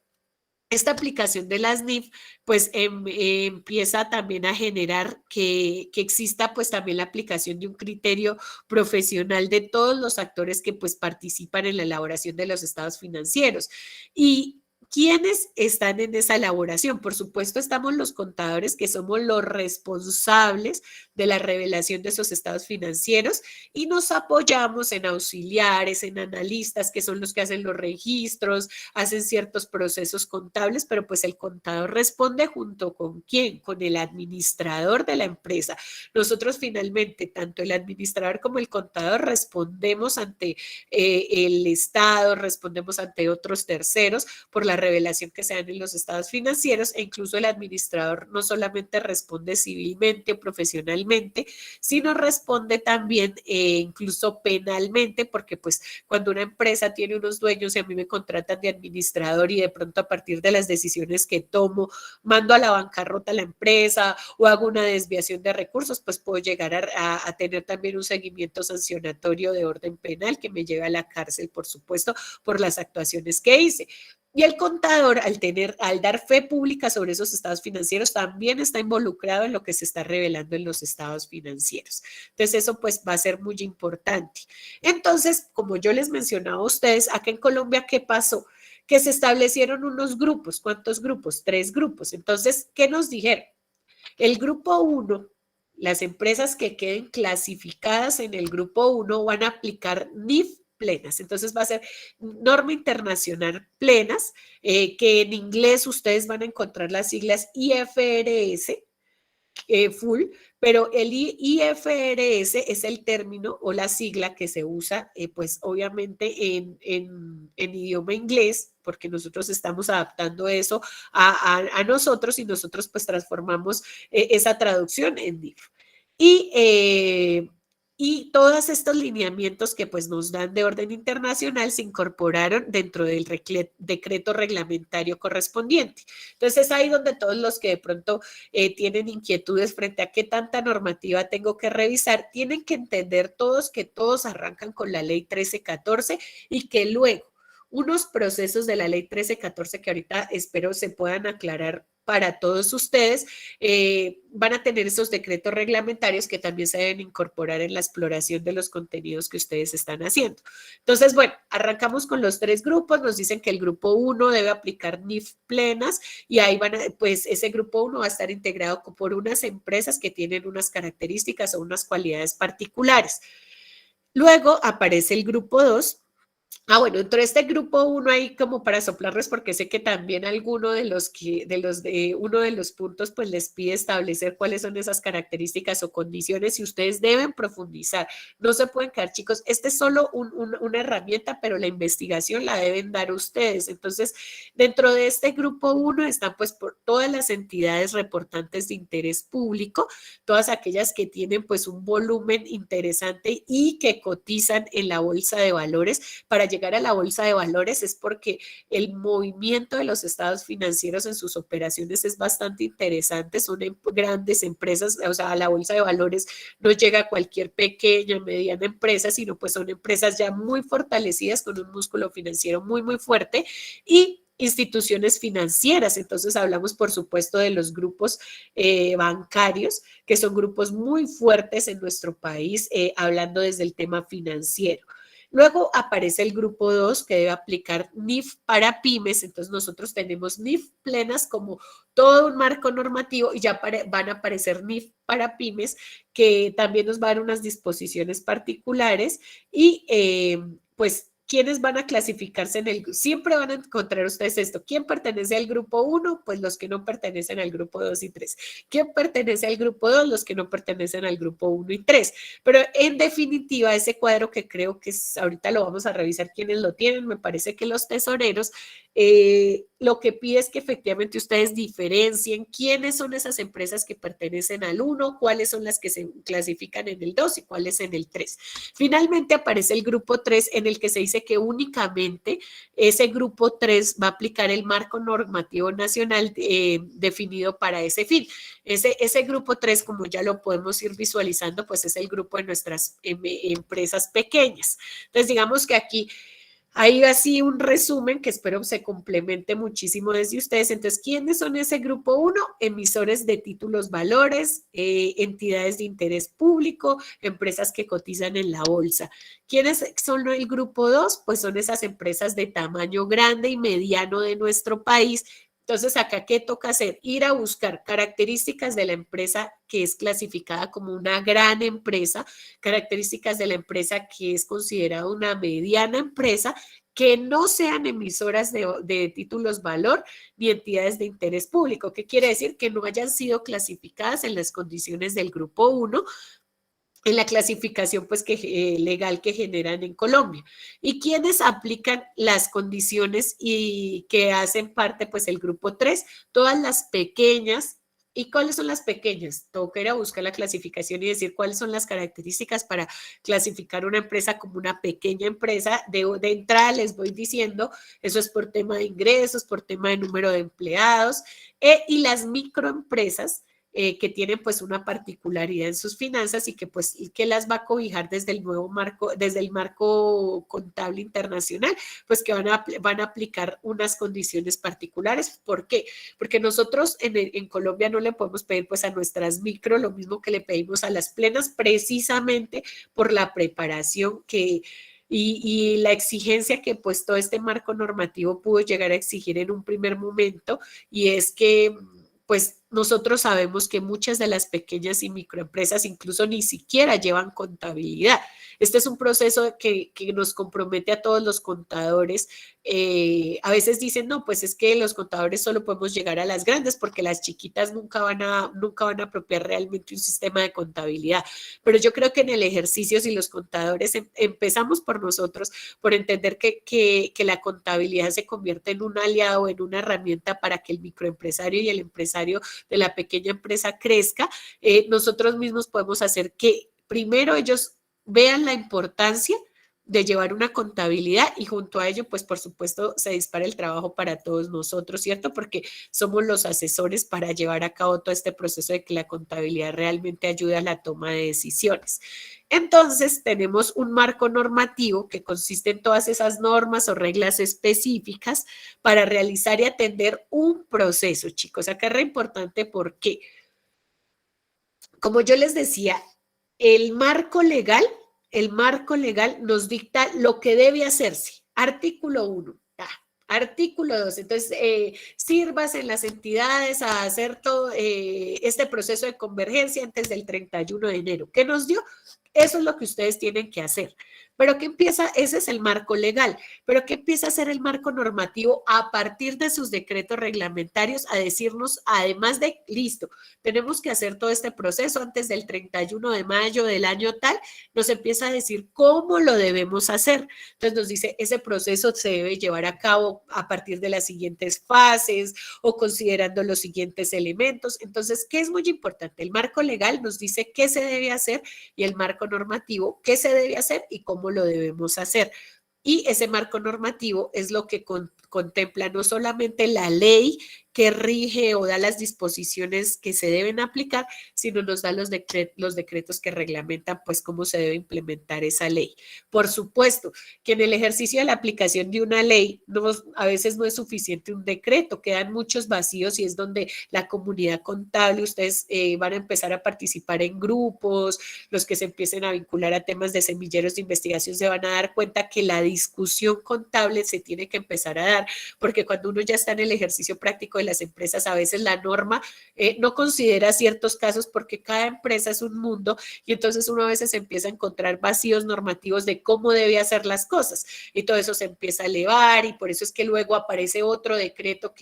esta aplicación de las NIF pues empieza también a generar que exista pues también la aplicación de un criterio profesional de todos los actores que pues participan en la elaboración de los estados financieros. ¿Y quiénes están en esa elaboración? Por supuesto estamos los contadores, que somos los responsables de la revelación de esos estados financieros, y nos apoyamos en auxiliares, en analistas, que son los que hacen los registros, hacen ciertos procesos contables, pero pues el contador responde junto con ¿quién? Con el administrador de la empresa. Nosotros finalmente, tanto el administrador como el contador, respondemos ante el Estado, respondemos ante otros terceros por la revelación que se dan en los estados financieros, e incluso el administrador no solamente responde civilmente o profesionalmente, sino responde también incluso penalmente, porque pues cuando una empresa tiene unos dueños y a mí me contratan de administrador y de pronto a partir de las decisiones que tomo, mando a la bancarrota a la empresa o hago una desviación de recursos, pues puedo llegar a tener también un seguimiento sancionatorio de orden penal que me lleve a la cárcel, por supuesto, por las actuaciones que hice. Y el contador, al dar fe pública sobre esos estados financieros, también está involucrado en lo que se está revelando en los estados financieros. Entonces, eso pues va a ser muy importante. Entonces, como yo les mencionaba a ustedes, acá en Colombia, ¿qué pasó? Que se establecieron unos grupos. ¿Cuántos grupos? 3 grupos. Entonces, ¿qué nos dijeron? El grupo 1, las empresas que queden clasificadas en el grupo 1 van a aplicar NIF plenas. Entonces va a ser norma internacional plenas, que en inglés ustedes van a encontrar las siglas IFRS, full, pero el IFRS es el término o la sigla que se usa, pues obviamente en idioma inglés, porque nosotros estamos adaptando eso a nosotros y nosotros pues transformamos esa traducción en DIF. Y todos estos lineamientos que pues nos dan de orden internacional se incorporaron dentro del decreto reglamentario correspondiente. Entonces es ahí donde todos los que de pronto tienen inquietudes frente a qué tanta normativa tengo que revisar, tienen que entender todos que todos arrancan con la ley 1314 y que luego unos procesos de la ley 1314 que ahorita espero se puedan aclarar para todos ustedes, van a tener esos decretos reglamentarios que también se deben incorporar en la exploración de los contenidos que ustedes están haciendo. Entonces, bueno, arrancamos con los 3 grupos, nos dicen que el grupo 1 debe aplicar NIF plenas y ahí pues ese grupo 1 va a estar integrado por unas empresas que tienen unas características o unas cualidades particulares. Luego aparece el grupo 2. Bueno, dentro de este grupo 1 hay como para soplarles porque sé que también alguno uno de los puntos pues les pide establecer cuáles son esas características o condiciones y ustedes deben profundizar. No se pueden quedar, chicos, este es solo una herramienta, pero la investigación la deben dar ustedes. Entonces, dentro de este grupo 1 están pues por todas las entidades reportantes de interés público, todas aquellas que tienen pues un volumen interesante y que cotizan en la bolsa de valores. Para llegar a la bolsa de valores es porque el movimiento de los estados financieros en sus operaciones es bastante interesante, son grandes empresas, o sea, a la bolsa de valores no llega cualquier pequeña, mediana empresa, sino pues son empresas ya muy fortalecidas con un músculo financiero muy, muy fuerte y instituciones financieras. Entonces hablamos, por supuesto, de los grupos bancarios, que son grupos muy fuertes en nuestro país, hablando desde el tema financiero. Luego aparece el grupo 2 que debe aplicar NIF para pymes. Entonces nosotros tenemos NIF plenas como todo un marco normativo y ya van a aparecer NIF para pymes que también nos va a dar unas disposiciones particulares y pues ¿quiénes van a clasificarse en el? Siempre van a encontrar ustedes esto. ¿Quién pertenece al grupo 1? Pues los que no pertenecen al grupo 2 y 3. ¿Quién pertenece al grupo 2? Los que no pertenecen al grupo 1 y 3. Pero en definitiva, ese cuadro que creo que ahorita lo vamos a revisar quiénes lo tienen, me parece que los tesoreros, lo que pide es que efectivamente ustedes diferencien quiénes son esas empresas que pertenecen al 1, cuáles son las que se clasifican en el 2 y cuáles en el 3. Finalmente aparece el grupo 3 en el que se dice que únicamente ese grupo 3 va a aplicar el marco normativo nacional definido para ese fin. Ese grupo 3, como ya lo podemos ir visualizando, pues es el grupo de nuestras empresas pequeñas. Entonces, digamos que aquí hay así un resumen que espero se complemente muchísimo desde ustedes. Entonces, ¿quiénes son ese grupo 1? Emisores de títulos valores, entidades de interés público, empresas que cotizan en la bolsa. ¿Quiénes son el grupo 2? Pues son esas empresas de tamaño grande y mediano de nuestro país. Entonces, acá, ¿qué toca hacer? Ir a buscar características de la empresa que es clasificada como una gran empresa, características de la empresa que es considerada una mediana empresa, que no sean emisoras de títulos valor ni entidades de interés público. ¿Qué quiere decir? Que no hayan sido clasificadas en las condiciones del grupo 1, en la clasificación pues legal que generan en Colombia. ¿Y quiénes aplican las condiciones y que hacen parte pues el grupo 3? Todas las pequeñas. ¿Y cuáles son las pequeñas? Toca ir a buscar la clasificación y decir cuáles son las características para clasificar una empresa como una pequeña empresa. De entrada les voy diciendo, eso es por tema de ingresos, por tema de número de empleados, y las microempresas, que tienen pues una particularidad en sus finanzas y que pues que las va a cobijar desde el nuevo marco, desde el marco contable internacional, pues que van a aplicar unas condiciones particulares. ¿Por qué? Porque nosotros en Colombia no le podemos pedir pues a nuestras micro lo mismo que le pedimos a las plenas, precisamente por la preparación y la exigencia que pues todo este marco normativo pudo llegar a exigir en un primer momento, y es que pues nosotros sabemos que muchas de las pequeñas y microempresas incluso ni siquiera llevan contabilidad. Este es un proceso que nos compromete a todos los contadores. A veces dicen, no, pues es que los contadores solo podemos llegar a las grandes porque las chiquitas nunca van a apropiar realmente un sistema de contabilidad. Pero yo creo que en el ejercicio, si los contadores empezamos por nosotros, por entender que la contabilidad se convierte en un aliado, en una herramienta para que el microempresario y el empresario de la pequeña empresa crezca, nosotros mismos podemos hacer que primero ellos vean la importancia de llevar una contabilidad, y junto a ello, pues por supuesto, se dispara el trabajo para todos nosotros, ¿cierto? Porque somos los asesores para llevar a cabo todo este proceso de que la contabilidad realmente ayude a la toma de decisiones. Entonces, tenemos un marco normativo que consiste en todas esas normas o reglas específicas para realizar y atender un proceso, chicos. Acá es re importante porque, como yo les decía, el marco legal nos dicta lo que debe hacerse. Artículo 1. Artículo 2. Entonces, sirvas en las entidades a hacer todo este proceso de convergencia antes del 31 de enero. ¿Qué nos dio? Eso es lo que ustedes tienen que hacer. Pero ¿qué empieza? Ese es el marco legal. Pero ¿qué empieza a ser el marco normativo a partir de sus decretos reglamentarios? A decirnos, además de, listo, tenemos que hacer todo este proceso antes del 31 de mayo del año tal, nos empieza a decir cómo lo debemos hacer. Entonces nos dice, ese proceso se debe llevar a cabo a partir de las siguientes fases o considerando los siguientes elementos. Entonces, ¿qué es muy importante? El marco legal nos dice qué se debe hacer, y el marco normativo, qué se debe hacer y cómo lo debemos hacer. Y ese marco normativo es lo que contempla no solamente la ley que rige o da las disposiciones que se deben aplicar, sino nos da los decretos que reglamentan pues cómo se debe implementar esa ley. Por supuesto que en el ejercicio de la aplicación de una ley a veces no es suficiente un decreto, quedan muchos vacíos, y es donde la comunidad contable, ustedes van a empezar a participar en grupos, los que se empiecen a vincular a temas de semilleros de investigación se van a dar cuenta que la discusión contable se tiene que empezar a dar, porque cuando uno ya está en el ejercicio práctico de las empresas, a veces la norma no considera ciertos casos porque cada empresa es un mundo, y entonces uno a veces empieza a encontrar vacíos normativos de cómo debe hacer las cosas, y todo eso se empieza a elevar, y por eso es que luego aparece otro decreto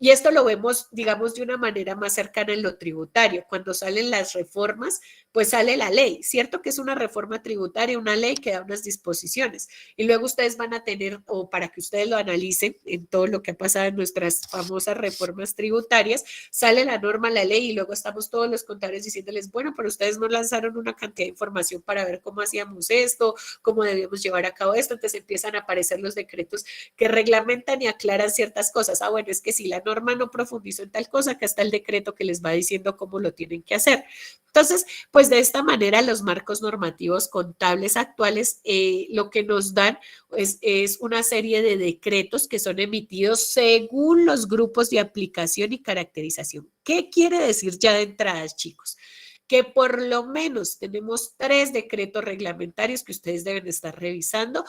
y esto lo vemos, digamos, de una manera más cercana en lo tributario. Cuando salen las reformas, pues sale la ley, ¿cierto? Que es una reforma tributaria, una ley que da unas disposiciones. Y luego ustedes van a tener, o para que ustedes lo analicen en todo lo que ha pasado en nuestras famosas reformas tributarias, sale la norma, la ley, y luego estamos todos los contadores diciéndoles, bueno, pero ustedes no lanzaron una cantidad de información para ver cómo hacíamos esto, cómo debíamos llevar a cabo esto. Entonces empiezan a aparecer los decretos que reglamentan y aclaran ciertas cosas. Ah, bueno, es que si la norma no profundizó en tal cosa, acá está el decreto que les va diciendo cómo lo tienen que hacer. Entonces, pues de esta manera los marcos normativos contables actuales lo que nos dan es una serie de decretos que son emitidos según los grupos de aplicación y caracterización. ¿Qué quiere decir ya de entrada, chicos? Que por lo menos tenemos 3 decretos reglamentarios que ustedes deben estar revisando.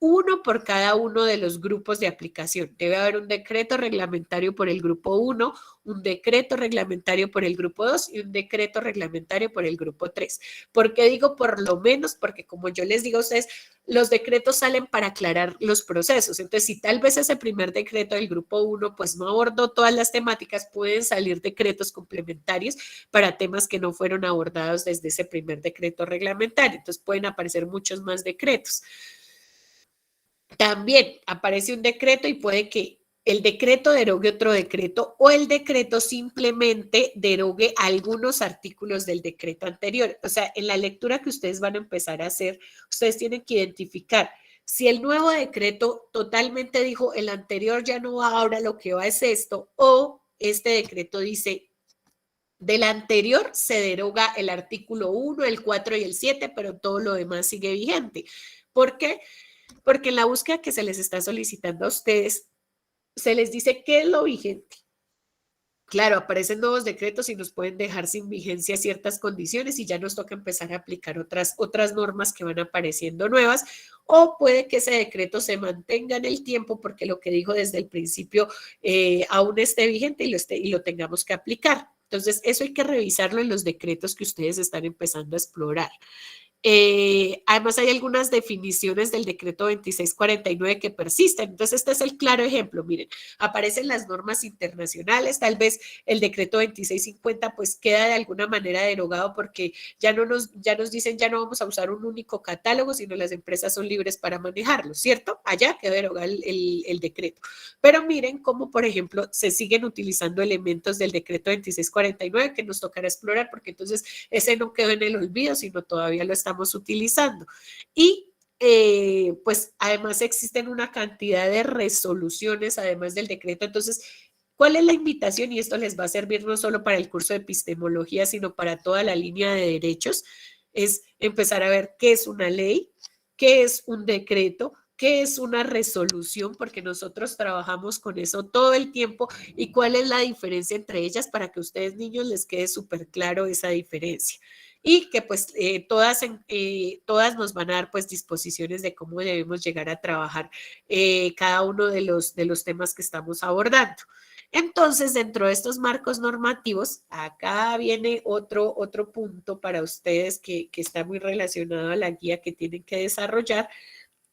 uno por cada uno de los grupos de aplicación. Debe haber un decreto reglamentario por el grupo 1, un decreto reglamentario por el grupo 2 y un decreto reglamentario por el grupo 3. ¿Por qué digo por lo menos? Porque como yo les digo a ustedes, los decretos salen para aclarar los procesos. Entonces, si tal vez ese primer decreto del grupo 1 pues no abordó todas las temáticas, pueden salir decretos complementarios para temas que no fueron abordados desde ese primer decreto reglamentario. Entonces, pueden aparecer muchos más decretos. También aparece un decreto y puede que el decreto derogue otro decreto o el decreto simplemente derogue algunos artículos del decreto anterior. O sea, en la lectura que ustedes van a empezar a hacer, ustedes tienen que identificar si el nuevo decreto totalmente dijo el anterior ya no va, ahora lo que va es esto, o este decreto dice del anterior se deroga el artículo 1, el 4 y el 7, pero todo lo demás sigue vigente. ¿Por qué? Porque en la búsqueda que se les está solicitando a ustedes, se les dice qué es lo vigente. Claro, aparecen nuevos decretos y nos pueden dejar sin vigencia ciertas condiciones y ya nos toca empezar a aplicar otras normas que van apareciendo nuevas, o puede que ese decreto se mantenga en el tiempo porque lo que dijo desde el principio aún esté vigente y lo tengamos que aplicar. Entonces, eso hay que revisarlo en los decretos que ustedes están empezando a explorar. Además, hay algunas definiciones del decreto 2649 que persisten. Entonces, este es el claro ejemplo. Miren, aparecen las normas internacionales. Tal vez el decreto 2650 pues queda de alguna manera derogado porque ya nos dicen ya no vamos a usar un único catálogo, sino las empresas son libres para manejarlo, ¿cierto? Allá queda derogado el decreto. Pero miren cómo, por ejemplo, se siguen utilizando elementos del decreto 2649 que nos tocará explorar porque entonces ese no quedó en el olvido, sino todavía lo estamos utilizando. Y pues además existen una cantidad de resoluciones además del decreto. Entonces, ¿cuál es la invitación? Y esto les va a servir no solo para el curso de epistemología, sino para toda la línea de derechos, es empezar a ver qué es una ley, qué es un decreto, qué es una resolución, porque nosotros trabajamos con eso todo el tiempo, y cuál es la diferencia entre ellas para que a ustedes niños les quede súper claro esa diferencia. Y que pues todas nos van a dar pues disposiciones de cómo debemos llegar a trabajar cada uno de los temas que estamos abordando. Entonces, dentro de estos marcos normativos, acá viene otro punto para ustedes que está muy relacionado a la guía que tienen que desarrollar.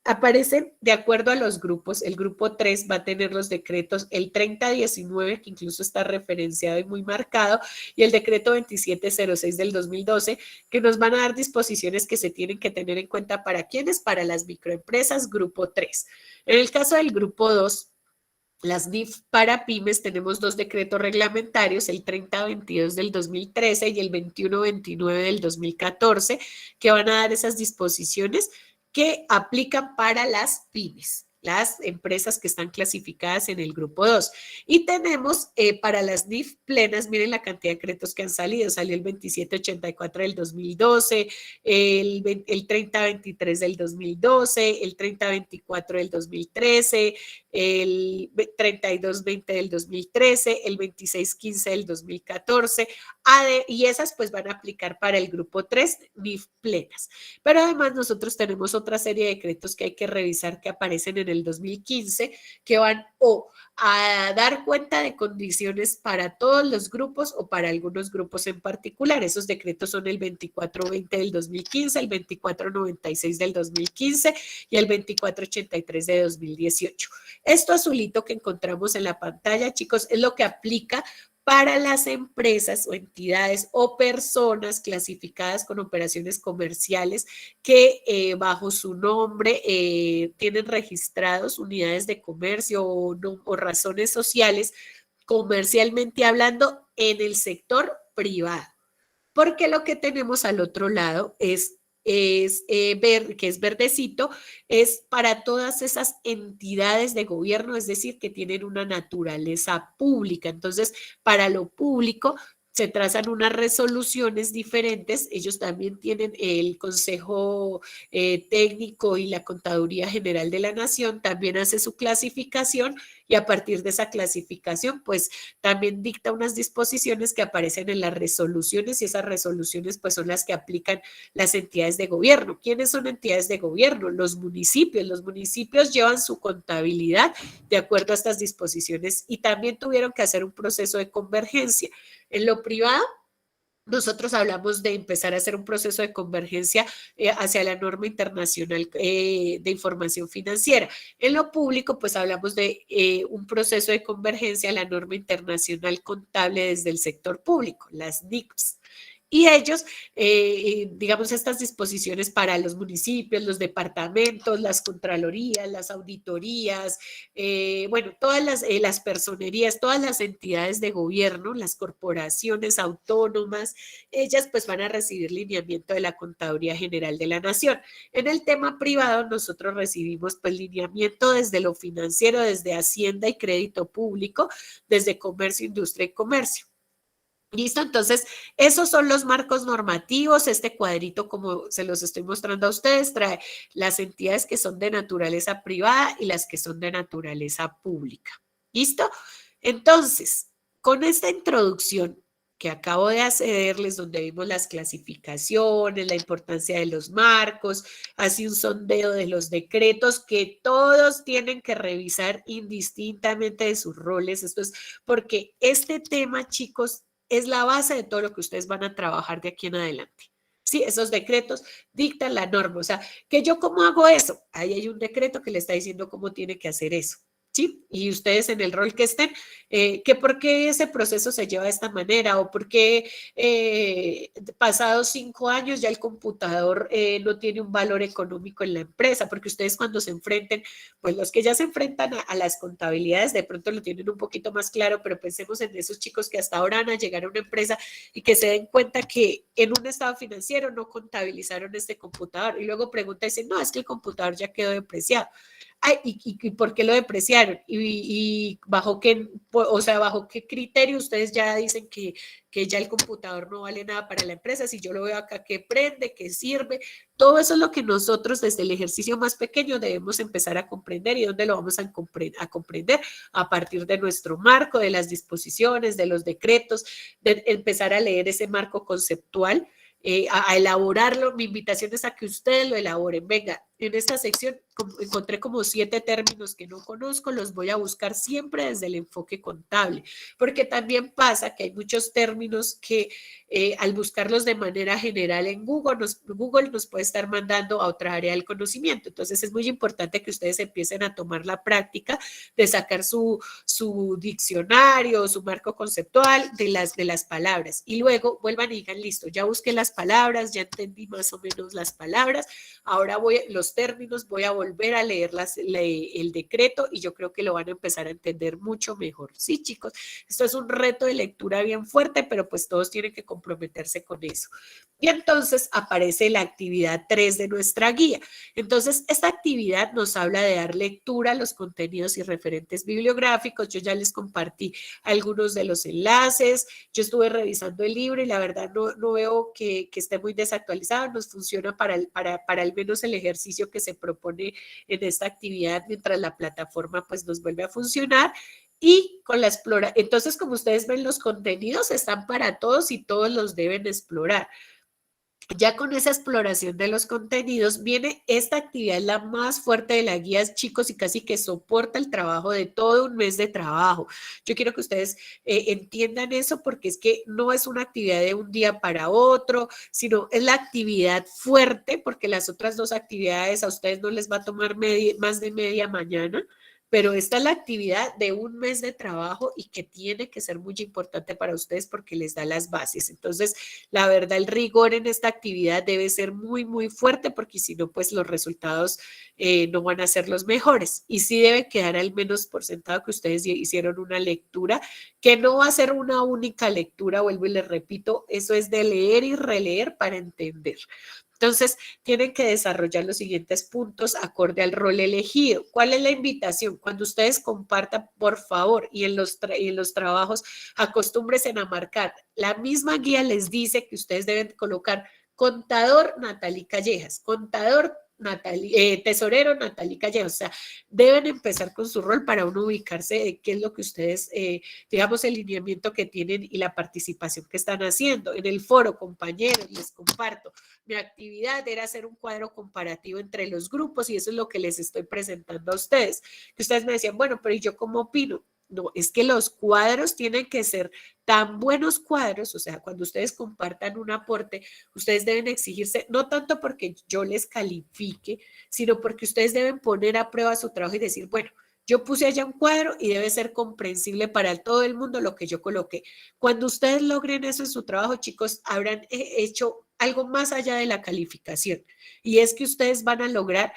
Aparecen de acuerdo a los grupos. El grupo 3 va a tener los decretos el 3019, que incluso está referenciado y muy marcado, y el decreto 2706 del 2012, que nos van a dar disposiciones que se tienen que tener en cuenta para quiénes, para las microempresas, grupo 3. En el caso del grupo 2, las NIF para pymes, tenemos dos decretos reglamentarios, el 3022 del 2013 y el 2129 del 2014, que van a dar esas disposiciones que aplican para las pymes, las empresas que están clasificadas en el grupo 2. Y tenemos para las NIF plenas, miren la cantidad de decretos que han salido. Salió el 2784 del 2012, el 3023 del 2012, el 3024 del 2013, el 3220 del 2013, el 2615 del 2014, y esas pues van a aplicar para el grupo 3, NIF plenas. Pero además nosotros tenemos otra serie de decretos que hay que revisar que aparecen en el 2015, que van o a dar cuenta de condiciones para todos los grupos o para algunos grupos en particular. Esos decretos son el 2420 del 2015, el 2496 del 2015 y el 2483 de 2018. Esto azulito que encontramos en la pantalla, chicos, es lo que aplica para las empresas o entidades o personas clasificadas con operaciones comerciales que bajo su nombre tienen registrados unidades de comercio o razones sociales, comercialmente hablando, en el sector privado. Porque lo que tenemos al otro lado es ver, que es verdecito, es para todas esas entidades de gobierno, es decir, que tienen una naturaleza pública. Entonces, para lo público se trazan unas resoluciones diferentes. Ellos también tienen el Consejo Técnico y la Contaduría General de la Nación, también hace su clasificación, y a partir de esa clasificación, pues también dicta unas disposiciones que aparecen en las resoluciones y esas resoluciones pues son las que aplican las entidades de gobierno. ¿Quiénes son entidades de gobierno? Los municipios. Los municipios llevan su contabilidad de acuerdo a estas disposiciones y también tuvieron que hacer un proceso de convergencia. En lo privado, nosotros hablamos de empezar a hacer un proceso de convergencia hacia la norma internacional de información financiera. En lo público, pues hablamos de un proceso de convergencia a la norma internacional contable desde el sector público, las NICs. Y ellos, digamos, estas disposiciones para los municipios, los departamentos, las contralorías, las auditorías, bueno, todas las personerías, todas las entidades de gobierno, las corporaciones autónomas, ellas pues van a recibir lineamiento de la Contaduría General de la Nación. En el tema privado nosotros recibimos pues lineamiento desde lo financiero, desde Hacienda y Crédito Público, desde Comercio, Industria y Comercio. ¿Listo? Entonces, esos son los marcos normativos. Este cuadrito, como se los estoy mostrando a ustedes, trae las entidades que son de naturaleza privada y las que son de naturaleza pública. ¿Listo? Entonces, con esta introducción que acabo de hacerles, donde vimos las clasificaciones, la importancia de los marcos, así un sondeo de los decretos que todos tienen que revisar indistintamente de sus roles. Esto es porque este tema, chicos, es la base de todo lo que ustedes van a trabajar de aquí en adelante. Sí, esos decretos dictan la norma. O sea, que yo cómo hago eso. Ahí hay un decreto que le está diciendo cómo tiene que hacer eso. ¿Sí? Y ustedes en el rol que estén, que por qué ese proceso se lleva de esta manera o por qué pasados 5 años ya el computador no tiene un valor económico en la empresa, porque ustedes cuando se enfrenten, pues los que ya se enfrentan a las contabilidades de pronto lo tienen un poquito más claro, pero pensemos en esos chicos que hasta ahora van a llegar a una empresa y que se den cuenta que en un estado financiero no contabilizaron este computador y luego preguntan y dicen, no, es que el computador ya quedó depreciado. Ay, ¿y por qué lo depreciaron? ¿Y bajo qué, o sea, bajo qué criterio ustedes ya dicen que ya el computador no vale nada para la empresa? Si yo lo veo acá, ¿qué prende? ¿Qué sirve? Todo eso es lo que nosotros desde el ejercicio más pequeño debemos empezar a comprender y dónde lo vamos a comprender a partir de nuestro marco, de las disposiciones, de los decretos, de empezar a leer ese marco conceptual. A elaborarlo, mi invitación es a que ustedes lo elaboren. Venga, en esta sección encontré como 7 términos que no conozco, los voy a buscar siempre desde el enfoque contable, porque también pasa que hay muchos términos que al buscarlos de manera general en Google nos puede estar mandando a otra área del conocimiento. Entonces es muy importante que ustedes empiecen a tomar la práctica de sacar su diccionario, su marco conceptual de las palabras y luego vuelvan y digan, listo, ya busqué las palabras, ya entendí más o menos las palabras, ahora los términos, voy a volver a leer el decreto y yo creo que lo van a empezar a entender mucho mejor. Sí, chicos, esto es un reto de lectura bien fuerte, pero pues todos tienen que comprometerse con eso. Y entonces aparece la actividad 3 de nuestra guía. Entonces, esta actividad nos habla de dar lectura a los contenidos y referentes bibliográficos. Yo ya les compartí algunos de los enlaces. Yo estuve revisando el libro y la verdad no veo que esté muy desactualizado. Nos funciona para al menos el ejercicio que se propone en esta actividad mientras la plataforma pues nos vuelve a funcionar. Y con la exploración, entonces como ustedes ven los contenidos están para todos y todos los deben explorar. Ya con esa exploración de los contenidos viene esta actividad, la más fuerte de la guía, chicos, y casi que soporta el trabajo de todo un mes de trabajo. Yo quiero que ustedes entiendan eso porque es que no es una actividad de un día para otro, sino es la actividad fuerte porque las otras 2 actividades a ustedes no les va a tomar más de media mañana. Pero esta es la actividad de un mes de trabajo y que tiene que ser muy importante para ustedes porque les da las bases. Entonces, la verdad, el rigor en esta actividad debe ser muy, muy fuerte porque si no, pues los resultados no van a ser los mejores. Y sí debe quedar al menos por sentado que ustedes hicieron una lectura, que no va a ser una única lectura, vuelvo y les repito, eso es de leer y releer para entender. Entonces, tienen que desarrollar los siguientes puntos acorde al rol elegido. ¿Cuál es la invitación? Cuando ustedes compartan, por favor, y en los trabajos, acostúmbrense a marcar. La misma guía les dice que ustedes deben colocar contador Natalie Callejas, contador tesorero Natalie Callejo. O sea, deben empezar con su rol para uno ubicarse de qué es lo que ustedes, digamos, el lineamiento que tienen y la participación que están haciendo. En el foro, compañeros, les comparto. Mi actividad era hacer un cuadro comparativo entre los grupos y eso es lo que les estoy presentando a ustedes. Que ustedes me decían, bueno, pero ¿y yo cómo opino? No, es que los cuadros tienen que ser tan buenos cuadros, o sea, cuando ustedes compartan un aporte, ustedes deben exigirse, no tanto porque yo les califique, sino porque ustedes deben poner a prueba su trabajo y decir, bueno, yo puse allá un cuadro y debe ser comprensible para todo el mundo lo que yo coloqué. Cuando ustedes logren eso en su trabajo, chicos, habrán hecho algo más allá de la calificación y es que ustedes van a lograr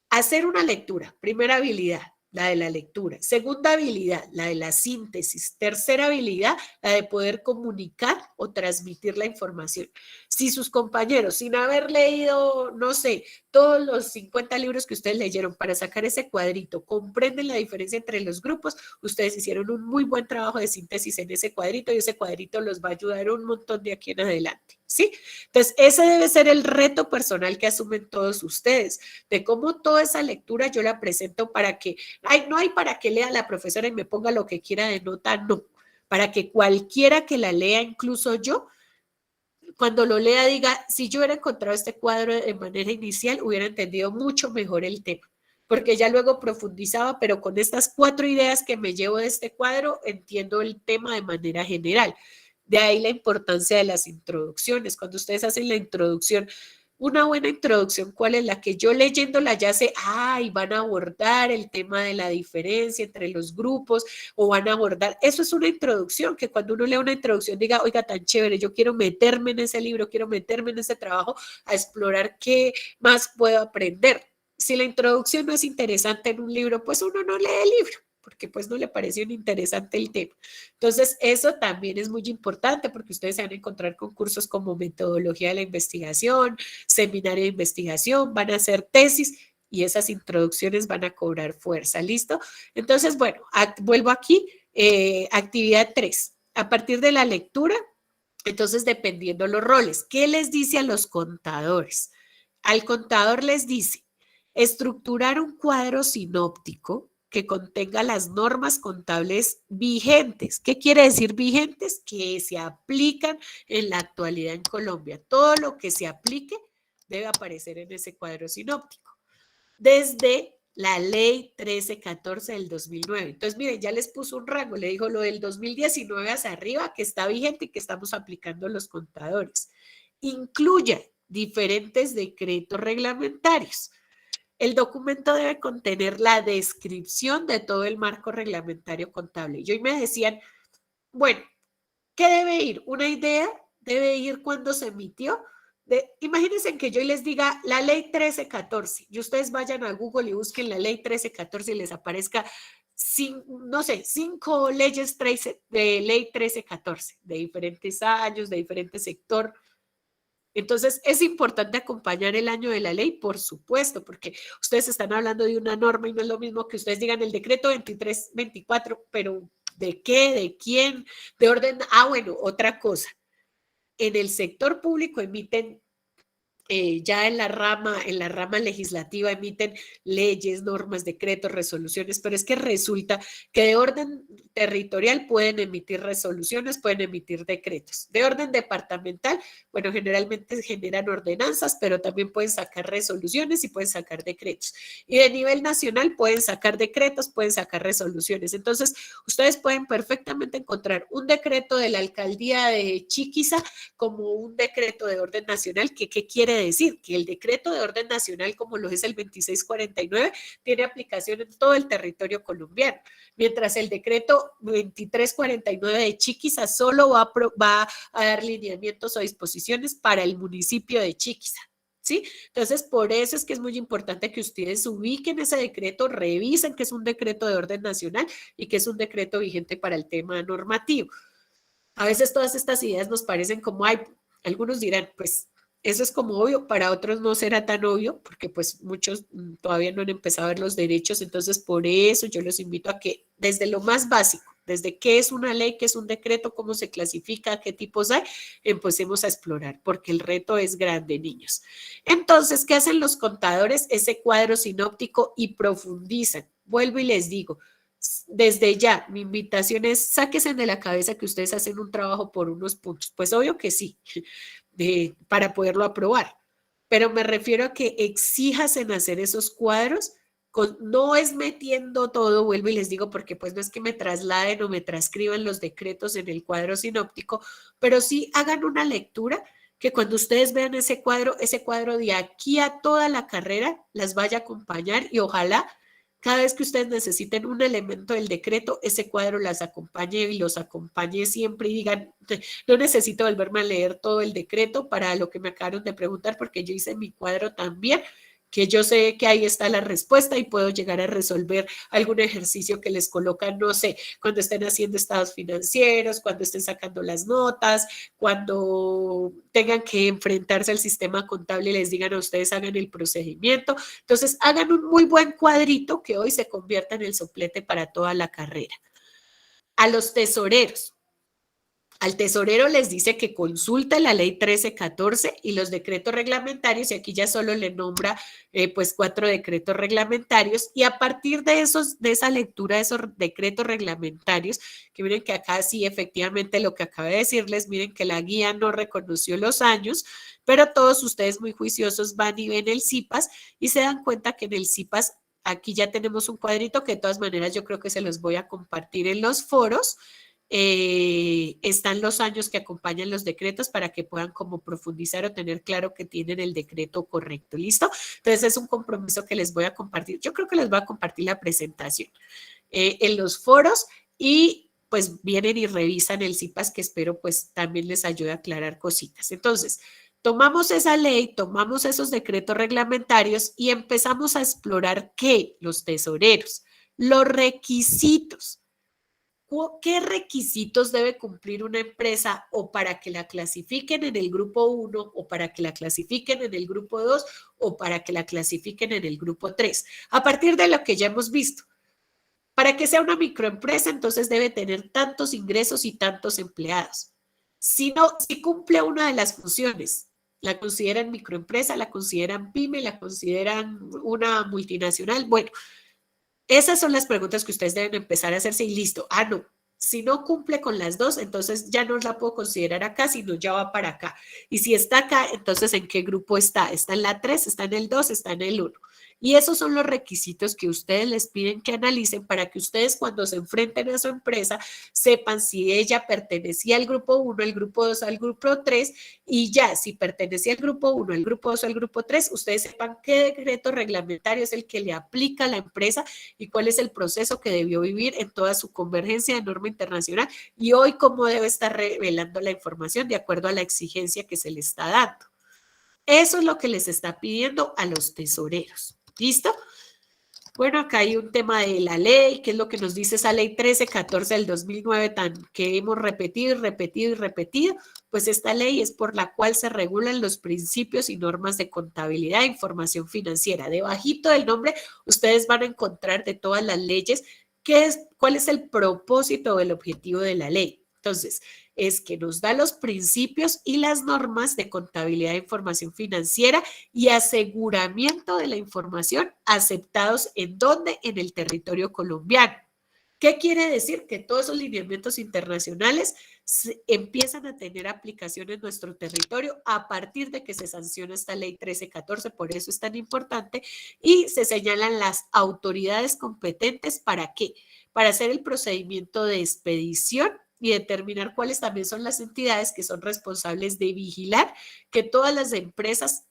hacer una lectura, primera habilidad, la de la lectura. Segunda habilidad, la de la síntesis. Tercera habilidad, la de poder comunicar o transmitir la información. Si sus compañeros, sin haber leído, no sé, todos los 50 libros que ustedes leyeron para sacar ese cuadrito, comprenden la diferencia entre los grupos, ustedes hicieron un muy buen trabajo de síntesis en ese cuadrito y ese cuadrito los va a ayudar un montón de aquí en adelante, ¿sí? Entonces, ese debe ser el reto personal que asumen todos ustedes, de cómo toda esa lectura yo la presento para que, no hay para que lea la profesora y me ponga lo que quiera de nota, no, para que cualquiera que la lea, incluso yo, cuando lo lea diga, si yo hubiera encontrado este cuadro de manera inicial, hubiera entendido mucho mejor el tema, porque ya luego profundizaba, pero con estas 4 ideas que me llevo de este cuadro, entiendo el tema de manera general. De ahí la importancia de las introducciones. Cuando ustedes hacen la introducción, una buena introducción, ¿cuál es? La que yo leyéndola ya sé, y van a abordar el tema de la diferencia entre los grupos o van a abordar, eso es una introducción, que cuando uno lee una introducción diga, oiga, tan chévere, yo quiero meterme en ese libro, quiero meterme en ese trabajo a explorar qué más puedo aprender. Si la introducción no es interesante en un libro, pues uno no lee el libro, porque pues no le pareció interesante el tema. Entonces, eso también es muy importante porque ustedes se van a encontrar con cursos como metodología de la investigación, seminario de investigación, van a hacer tesis y esas introducciones van a cobrar fuerza, ¿listo? Entonces, bueno, vuelvo aquí, actividad 3. A partir de la lectura, entonces dependiendo los roles, ¿qué les dice a los contadores? Al contador les dice estructurar un cuadro sinóptico que contenga las normas contables vigentes. ¿Qué quiere decir vigentes? Que se aplican en la actualidad en Colombia. Todo lo que se aplique debe aparecer en ese cuadro sinóptico. Desde la ley 1314 del 2009. Entonces, miren, ya les puso un rango, le dijo lo del 2019 hacia arriba, que está vigente y que estamos aplicando los contadores. Incluya diferentes decretos reglamentarios. El documento debe contener la descripción de todo el marco reglamentario contable. Y hoy me decían, bueno, ¿qué debe ir? Una idea debe ir cuando se emitió. Imagínense que yo les diga la ley 1314 y ustedes vayan a Google y busquen la ley 1314 y les aparezca, no sé, 5 leyes de ley 1314 de diferentes años, de diferente sector. Entonces, es importante acompañar el año de la ley, por supuesto, porque ustedes están hablando de una norma y no es lo mismo que ustedes digan el decreto 2324, pero ¿de qué? ¿De quién? ¿De orden? Bueno, otra cosa. En el sector público emiten ya en la rama legislativa emiten leyes, normas, decretos, resoluciones, pero es que resulta que de orden territorial pueden emitir resoluciones, pueden emitir decretos. De orden departamental, bueno, generalmente generan ordenanzas, pero también pueden sacar resoluciones y pueden sacar decretos. Y de nivel nacional pueden sacar decretos, pueden sacar resoluciones. Entonces, ustedes pueden perfectamente encontrar un decreto de la alcaldía de Chiquiza como un decreto de orden nacional, ¿qué quiere decir? Que el decreto de orden nacional, como lo es el 2649, tiene aplicación en todo el territorio colombiano, mientras el decreto 2349 de Chiquiza solo va a dar lineamientos o disposiciones para el municipio de Chiquiza. ¿Sí? Entonces, por eso es que es muy importante que ustedes ubiquen ese decreto, revisen que es un decreto de orden nacional y que es un decreto vigente para el tema normativo. A veces todas estas ideas nos parecen como, algunos dirán, pues eso es como obvio, para otros no será tan obvio, porque pues muchos todavía no han empezado a ver los derechos, entonces por eso yo los invito a que desde lo más básico, Desde qué es una ley, qué es un decreto, cómo se clasifica, qué tipos hay, empecemos a explorar, porque el reto es grande, niños. Entonces, ¿qué hacen los contadores? Ese cuadro sinóptico y profundizan. Vuelvo y les digo, desde ya, mi invitación es, sáquense de la cabeza que ustedes hacen un trabajo por unos puntos. Pues obvio que sí, para poderlo aprobar. Pero me refiero a que exijas en hacer esos cuadros, no es metiendo todo, vuelvo y les digo, porque pues no es que me trasladen o me transcriban los decretos en el cuadro sinóptico, pero sí hagan una lectura que cuando ustedes vean ese cuadro de aquí a toda la carrera las vaya a acompañar y ojalá cada vez que ustedes necesiten un elemento del decreto, ese cuadro las acompañe y los acompañe siempre y digan, no necesito volverme a leer todo el decreto para lo que me acabaron de preguntar, porque yo hice mi cuadro también, que yo sé que ahí está la respuesta y puedo llegar a resolver algún ejercicio que les colocan, no sé, cuando estén haciendo estados financieros, cuando estén sacando las notas, cuando tengan que enfrentarse al sistema contable y les digan a ustedes hagan el procedimiento. Entonces, hagan un muy buen cuadrito que hoy se convierta en el soplete para toda la carrera. A los tesoreros. Al tesorero les dice que consulte la ley 1314 y los decretos reglamentarios, y aquí ya solo le nombra pues 4 decretos reglamentarios, y a partir de esa lectura de esos decretos reglamentarios, que miren que acá sí efectivamente lo que acabo de decirles, miren que la guía no reconoció los años, pero todos ustedes muy juiciosos van y ven el CIPAS y se dan cuenta que en el CIPAS aquí ya tenemos un cuadrito que de todas maneras yo creo que se los voy a compartir en los foros. Están los años que acompañan los decretos para que puedan como profundizar o tener claro que tienen el decreto correcto, ¿listo? Entonces es un compromiso que les voy a compartir. Yo creo que les voy a compartir la presentación en los foros y pues vienen y revisan el CIPAS que espero pues también les ayude a aclarar cositas. Entonces, tomamos esa ley, tomamos esos decretos reglamentarios y empezamos a explorar ¿qué? Los tesoreros, los requisitos. ¿Qué requisitos debe cumplir una empresa o para que la clasifiquen en el grupo 1 o para que la clasifiquen en el grupo 2 o para que la clasifiquen en el grupo 3? A partir de lo que ya hemos visto, para que sea una microempresa, entonces debe tener tantos ingresos y tantos empleados. Si no, si cumple una de las funciones, la consideran microempresa, la consideran pyme, la consideran una multinacional, bueno, esas son las preguntas que ustedes deben empezar a hacerse y listo. Ah, no. Si no cumple con las dos, entonces ya no la puedo considerar acá, sino ya va para acá. Y si está acá, entonces ¿en qué grupo está? ¿Está en la 3, está en el 2, está en el 1? Y esos son los requisitos que ustedes les piden que analicen para que ustedes cuando se enfrenten a su empresa sepan si ella pertenecía al grupo 1, al grupo 2, al grupo 3 y ya, si pertenecía al grupo 1, al grupo 2 o al grupo 3, ustedes sepan qué decreto reglamentario es el que le aplica a la empresa y cuál es el proceso que debió vivir en toda su convergencia de norma internacional y hoy cómo debe estar revelando la información de acuerdo a la exigencia que se le está dando. Eso es lo que les está pidiendo a los tesoreros. ¿Listo? Bueno, acá hay un tema de la ley, que es lo que nos dice esa ley 1314 del 2009 que hemos repetido y repetido y repetido. Pues esta ley es por la cual se regulan los principios y normas de contabilidad e información financiera. Debajito del nombre, ustedes van a encontrar de todas las leyes cuál es el propósito o el objetivo de la ley. Entonces, es que nos da los principios y las normas de contabilidad e información financiera y aseguramiento de la información aceptados en ¿dónde? En el territorio colombiano. ¿Qué quiere decir? Que todos esos lineamientos internacionales empiezan a tener aplicación en nuestro territorio a partir de que se sanciona esta ley 1314, por eso es tan importante, y se señalan las autoridades competentes ¿para qué? Para hacer el procedimiento de expedición y determinar cuáles también son las entidades que son responsables de vigilar que todas las empresas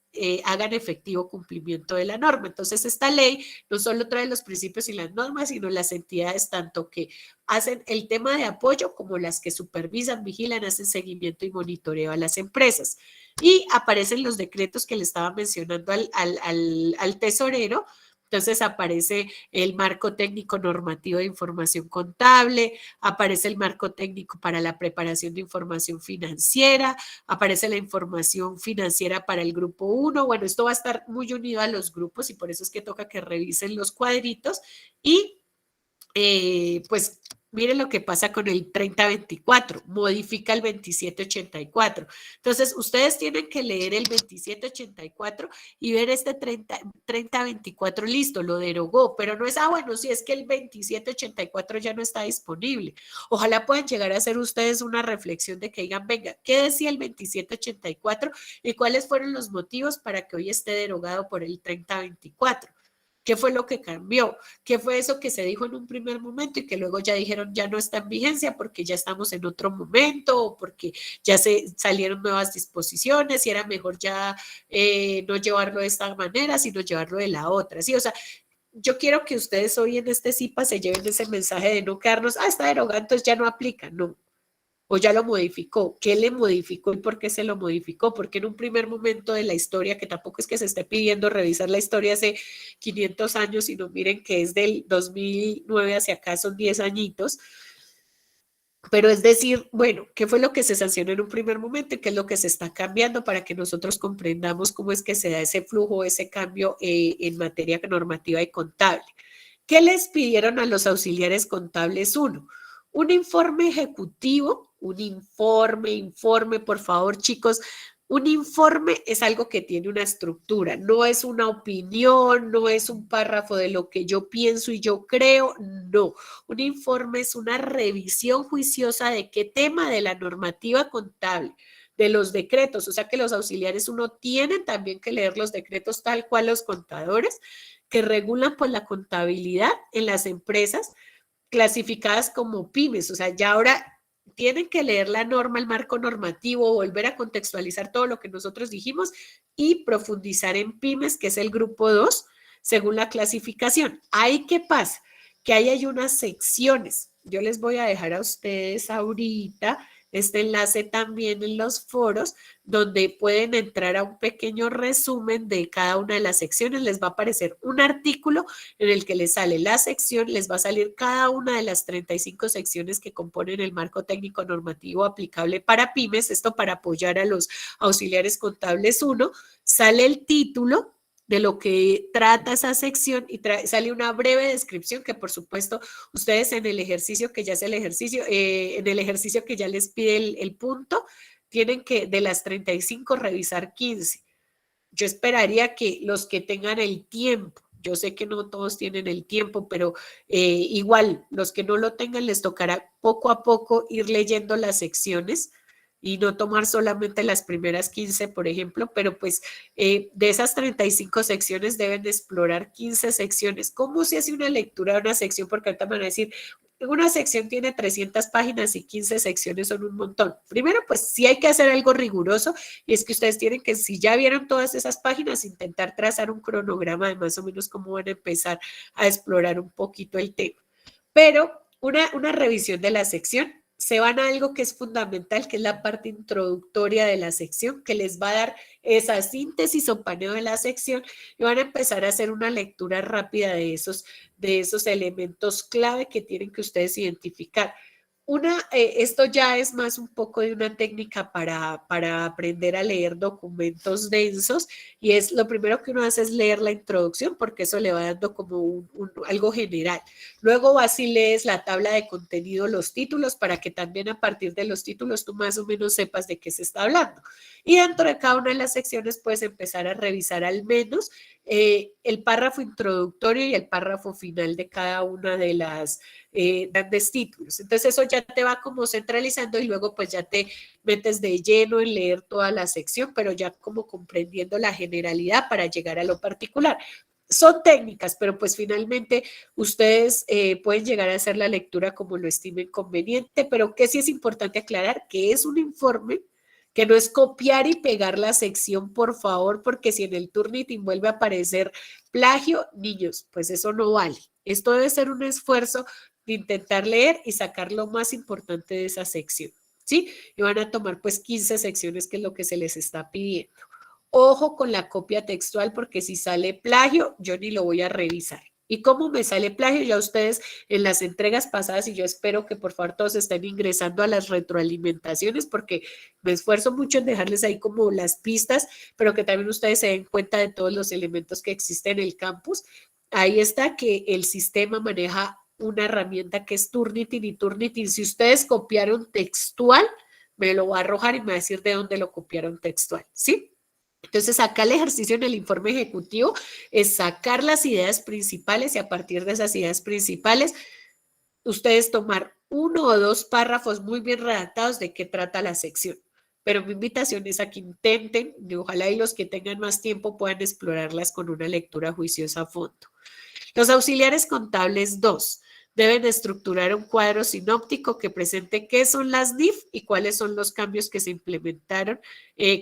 hagan efectivo cumplimiento de la norma. Entonces, esta ley no solo trae los principios y las normas, sino las entidades tanto que hacen el tema de apoyo como las que supervisan, vigilan, hacen seguimiento y monitoreo a las empresas. Y aparecen los decretos que le estaba mencionando al tesorero. Entonces aparece el marco técnico normativo de información contable, aparece el marco técnico para la preparación de información financiera, aparece la información financiera para el grupo 1. Bueno, esto va a estar muy unido a los grupos y por eso es que toca que revisen los cuadritos y pues Miren lo que pasa con el 3024, modifica el 2784. Entonces, ustedes tienen que leer el 2784 y ver este 3024, listo, lo derogó, pero no es, bueno, si es que el 2784 ya no está disponible. Ojalá puedan llegar a hacer ustedes una reflexión de que digan, venga, ¿qué decía el 2784 y cuáles fueron los motivos para que hoy esté derogado por el 3024? ¿Qué fue lo que cambió? ¿Qué fue eso que se dijo en un primer momento y que luego ya dijeron ya no está en vigencia porque ya estamos en otro momento o porque ya se salieron nuevas disposiciones y era mejor ya no llevarlo de esta manera, sino llevarlo de la otra? Sí, o sea, yo quiero que ustedes hoy en este CIPA se lleven ese mensaje de no quedarnos, está derogado, entonces ya no aplica, no. O ya lo modificó, ¿qué le modificó y por qué se lo modificó? Porque en un primer momento de la historia, que tampoco es que se esté pidiendo revisar la historia hace 500 años, sino miren que es del 2009 hacia acá, son 10 añitos, pero es decir, bueno, ¿qué fue lo que se sancionó en un primer momento y qué es lo que se está cambiando para que nosotros comprendamos cómo es que se da ese flujo, ese cambio en materia normativa y contable? ¿Qué les pidieron a los auxiliares contables? Uno, un informe ejecutivo, un informe, por favor, chicos. Un informe es algo que tiene una estructura, no es una opinión, no es un párrafo de lo que yo pienso y yo creo, no. Un informe es una revisión juiciosa de qué tema de la normativa contable, de los decretos, o sea que los auxiliares uno tiene también que leer los decretos tal cual los contadores, que regulan pues la contabilidad en las empresas clasificadas como pymes, o sea, ya ahora tienen que leer la norma, el marco normativo, volver a contextualizar todo lo que nosotros dijimos y profundizar en pymes, que es el grupo 2, según la clasificación. ¿Ahí qué pasa? Que ahí hay unas secciones. Yo les voy a dejar a ustedes ahorita este enlace también en los foros, donde pueden entrar a un pequeño resumen de cada una de las secciones. Les va a aparecer un artículo en el que les sale la sección, les va a salir cada una de las 35 secciones que componen el marco técnico normativo aplicable para pymes, esto para apoyar a los auxiliares contables 1, sale el título de lo que trata esa sección y sale una breve descripción que por supuesto ustedes en el ejercicio que ya es el ejercicio, en el ejercicio que ya les pide el punto, tienen que de las 35 revisar 15. Yo esperaría que los que tengan el tiempo, yo sé que no todos tienen el tiempo, pero igual los que no lo tengan les tocará poco a poco ir leyendo las secciones y no tomar solamente las primeras 15, por ejemplo, pero pues de esas 35 secciones deben de explorar 15 secciones. ¿Cómo se hace una lectura de una sección? Porque ahorita me van a decir, una sección tiene 300 páginas y 15 secciones son un montón. Primero, pues sí hay que hacer algo riguroso y es que ustedes tienen que, si ya vieron todas esas páginas, intentar trazar un cronograma de más o menos cómo van a empezar a explorar un poquito el tema. Pero una revisión de la sección, se van a algo que es fundamental, que es la parte introductoria de la sección, que les va a dar esa síntesis o paneo de la sección y van a empezar a hacer una lectura rápida de esos elementos clave que tienen que ustedes identificar. Esto ya es más un poco de una técnica para aprender a leer documentos densos y es lo primero que uno hace es leer la introducción porque eso le va dando como algo general. Luego vas y lees la tabla de contenido, los títulos, para que también a partir de los títulos tú más o menos sepas de qué se está hablando. Y dentro de cada una de las secciones puedes empezar a revisar al menos el párrafo introductorio y el párrafo final de cada una de las grandes títulos. Entonces eso ya te va como centralizando y luego pues ya te metes de lleno en leer toda la sección, pero ya como comprendiendo la generalidad para llegar a lo particular. Son técnicas, pero pues finalmente ustedes pueden llegar a hacer la lectura como lo estimen conveniente, pero que sí es importante aclarar que es un informe, que no es copiar y pegar la sección, por favor, porque si en el Turnitin vuelve a aparecer plagio, niños, pues eso no vale. Esto debe ser un esfuerzo de intentar leer y sacar lo más importante de esa sección, ¿sí? Y van a tomar pues 15 secciones, que es lo que se les está pidiendo. Ojo con la copia textual, porque si sale plagio, yo ni lo voy a revisar. ¿Y cómo me sale plagio? Ya ustedes en las entregas pasadas, y yo espero que por favor todos estén ingresando a las retroalimentaciones, porque me esfuerzo mucho en dejarles ahí como las pistas, pero que también ustedes se den cuenta de todos los elementos que existen en el campus. Ahí está que el sistema maneja una herramienta que es Turnitin, y Turnitin, si ustedes copiaron textual, me lo va a arrojar y me va a decir de dónde lo copiaron textual, ¿sí? Entonces, acá el ejercicio en el informe ejecutivo es sacar las ideas principales y a partir de esas ideas principales, ustedes tomar 1 o 2 párrafos muy bien redactados de qué trata la sección. Pero mi invitación es a que intenten, y ojalá y los que tengan más tiempo puedan explorarlas con una lectura juiciosa a fondo. Los auxiliares contables 2 deben estructurar un cuadro sinóptico que presente qué son las NIF y cuáles son los cambios que se implementaron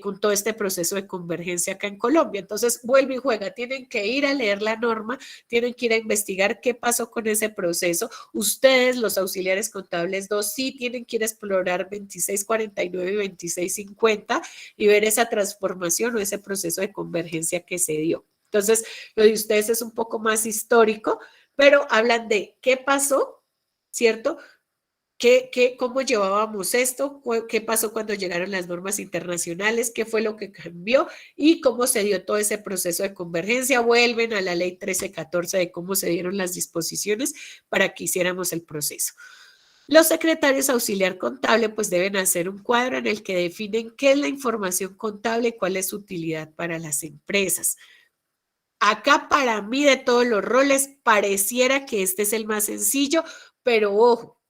con todo este proceso de convergencia acá en Colombia. Entonces, vuelve y juega. Tienen que ir a leer la norma, tienen que ir a investigar qué pasó con ese proceso. Ustedes, los auxiliares contables 2, sí tienen que ir a explorar 2649 y 2650 y ver esa transformación o ese proceso de convergencia que se dio. Entonces, lo de ustedes es un poco más histórico, pero hablan de qué pasó, ¿cierto? ¿Cómo llevábamos esto? ¿Qué pasó cuando llegaron las normas internacionales? ¿Qué fue lo que cambió? ¿Y cómo se dio todo ese proceso de convergencia? Vuelven a la ley 1314 de cómo se dieron las disposiciones para que hiciéramos el proceso. Los secretarios auxiliar contable pues deben hacer un cuadro en el que definen qué es la información contable y cuál es su utilidad para las empresas. Acá para mí de todos los roles pareciera que este es el más sencillo, pero ojo,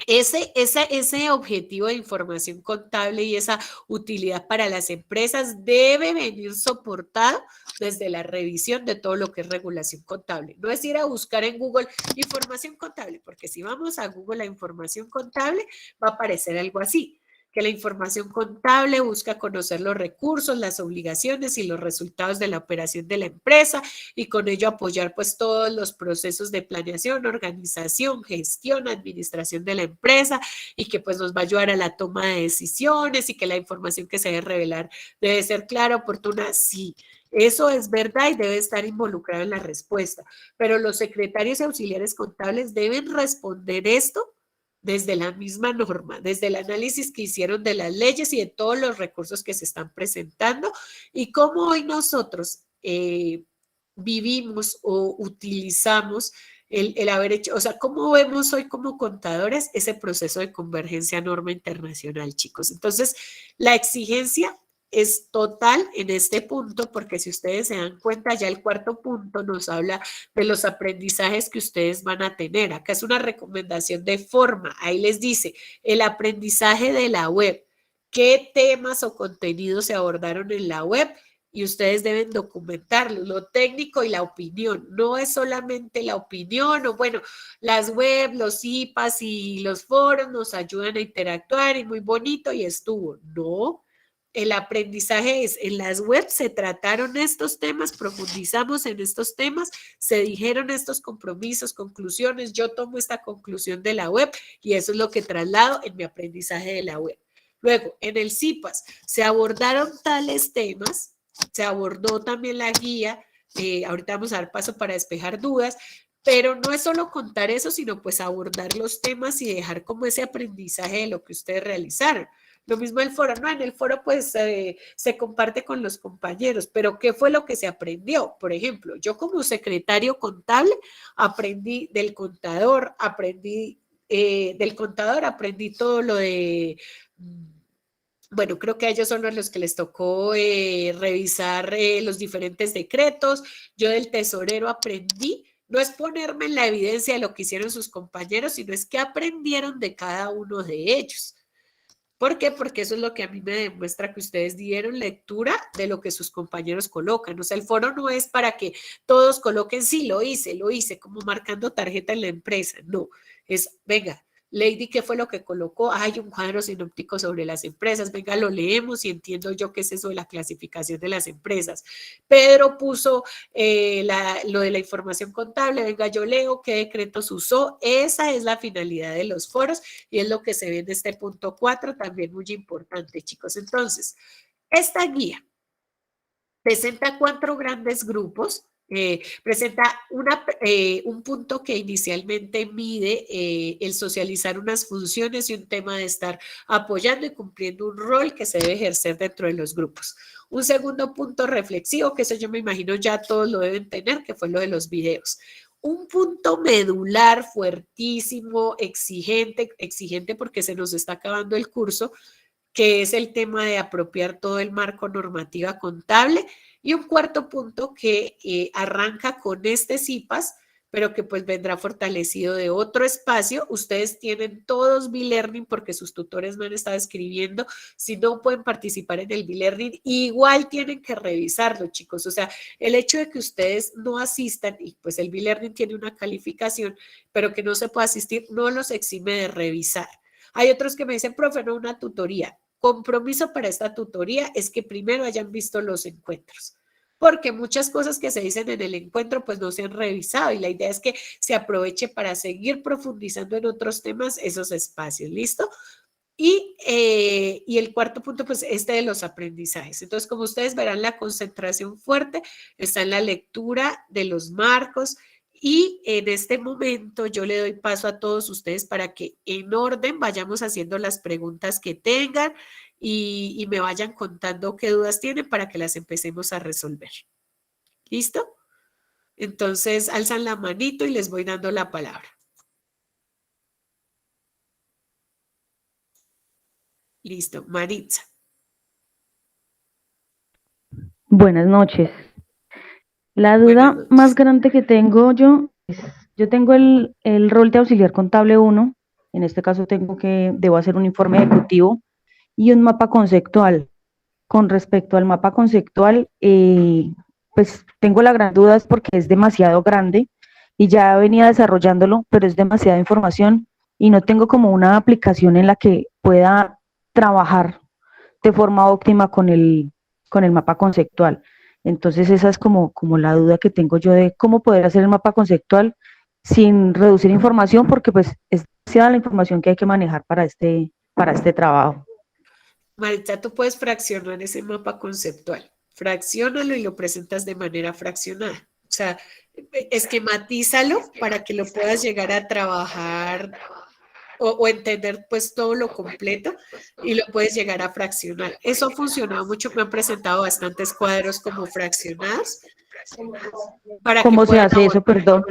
ese objetivo de información contable y esa utilidad para las empresas debe venir soportado desde la revisión de todo lo que es regulación contable. No es ir a buscar en Google información contable, porque si vamos a Google la información contable va a aparecer algo así, que la información contable busca conocer los recursos, las obligaciones y los resultados de la operación de la empresa y con ello apoyar pues todos los procesos de planeación, organización, gestión, administración de la empresa y que pues nos va a ayudar a la toma de decisiones y que la información que se debe revelar debe ser clara, oportuna, sí. Eso es verdad y debe estar involucrado en la respuesta, pero los secretarios y auxiliares contables deben responder esto desde la misma norma, desde el análisis que hicieron de las leyes y de todos los recursos que se están presentando y cómo hoy nosotros vivimos o utilizamos el haber hecho, o sea, cómo vemos hoy como contadores ese proceso de convergencia norma internacional, chicos. Entonces, la exigencia es total en este punto, porque si ustedes se dan cuenta, ya el cuarto punto nos habla de los aprendizajes que ustedes van a tener. Acá es una recomendación de forma. Ahí les dice, el aprendizaje de la web. ¿Qué temas o contenidos se abordaron en la web? Y ustedes deben documentarlo, lo técnico y la opinión. No es solamente la opinión o bueno, las web, los IPAs y los foros nos ayudan a interactuar y muy bonito y estuvo. No. El aprendizaje es, en las webs se trataron estos temas, profundizamos en estos temas, se dijeron estos compromisos, conclusiones, yo tomo esta conclusión de la web y eso es lo que traslado en mi aprendizaje de la web. Luego, en el CIPAS se abordaron tales temas, se abordó también la guía, ahorita vamos a dar paso para despejar dudas, pero no es solo contar eso, sino pues abordar los temas y dejar como ese aprendizaje de lo que ustedes realizaron. Lo mismo el foro, ¿no? En el foro pues se comparte con los compañeros, pero ¿qué fue lo que se aprendió? Por ejemplo, yo como secretario contable aprendí del contador, aprendí todo lo de, bueno, creo que a ellos son los que les tocó revisar los diferentes decretos. Yo del tesorero aprendí. No es ponerme en la evidencia de lo que hicieron sus compañeros, sino es que aprendieron de cada uno de ellos. ¿Por qué? Porque eso es lo que a mí me demuestra que ustedes dieron lectura de lo que sus compañeros colocan. O sea, el foro no es para que todos coloquen, sí, lo hice, como marcando tarjeta en la empresa. No, es, venga, Lady, ¿qué fue lo que colocó? Hay un cuadro sinóptico sobre las empresas. Venga, lo leemos y entiendo yo qué es eso de la clasificación de las empresas. Pedro puso lo de la información contable. Venga, yo leo qué decretos usó. Esa es la finalidad de los foros y es lo que se ve en este punto 4, también muy importante, chicos. Entonces, esta guía presenta 4 grandes grupos. Presenta un punto que inicialmente mide el socializar unas funciones y un tema de estar apoyando y cumpliendo un rol que se debe ejercer dentro de los grupos. Un segundo punto reflexivo, que eso yo me imagino ya todos lo deben tener, que fue lo de los videos. un punto medular fuertísimo, exigente porque se nos está acabando el curso, que es el tema de apropiar todo el marco normativa contable, y un cuarto punto que arranca con este CIPAS, pero que pues vendrá fortalecido de otro espacio. Ustedes tienen todos B-Learning porque sus tutores me han estado escribiendo. Si no pueden participar en el B-Learning, igual tienen que revisarlo, chicos. O sea, el hecho de que ustedes no asistan y pues el B-Learning tiene una calificación, pero que no se pueda asistir, no los exime de revisar. Hay otros que me dicen, profe, no una tutoría. Compromiso para esta tutoría es que primero hayan visto los encuentros, porque muchas cosas que se dicen en el encuentro pues no se han revisado y la idea es que se aproveche para seguir profundizando en otros temas esos espacios, ¿listo? Y el cuarto punto, pues este de los aprendizajes. Entonces, como ustedes verán, la concentración fuerte está en la lectura de los marcos y en este momento yo le doy paso a todos ustedes para que en orden vayamos haciendo las preguntas que tengan y me vayan contando qué dudas tienen para que las empecemos a resolver. ¿Listo? Entonces, alzan la manito y les voy dando la palabra. Listo, Maritza. Buenas noches. La duda Buenas más noches. grande que tengo yo es, yo tengo el rol de auxiliar contable 1, en este caso debo hacer un informe ejecutivo y un mapa conceptual. Con respecto al mapa conceptual, pues tengo la gran duda es porque es demasiado grande y ya venía desarrollándolo, pero es demasiada información y no tengo como una aplicación en la que pueda trabajar de forma óptima con el mapa conceptual. Entonces esa es como la duda que tengo yo de cómo poder hacer el mapa conceptual sin reducir información, porque pues es demasiada la información que hay que manejar para este trabajo. Maritza, tú puedes fraccionar ese mapa conceptual. Fracciónalo y lo presentas de manera fraccionada. O sea, esquematízalo para que lo puedas llegar a trabajar o entender pues todo lo completo y lo puedes llegar a fraccionar. Eso ha funcionado mucho, me han presentado bastantes cuadros como fraccionados para que ¿Cómo se puedan hace eso, abordar. perdón?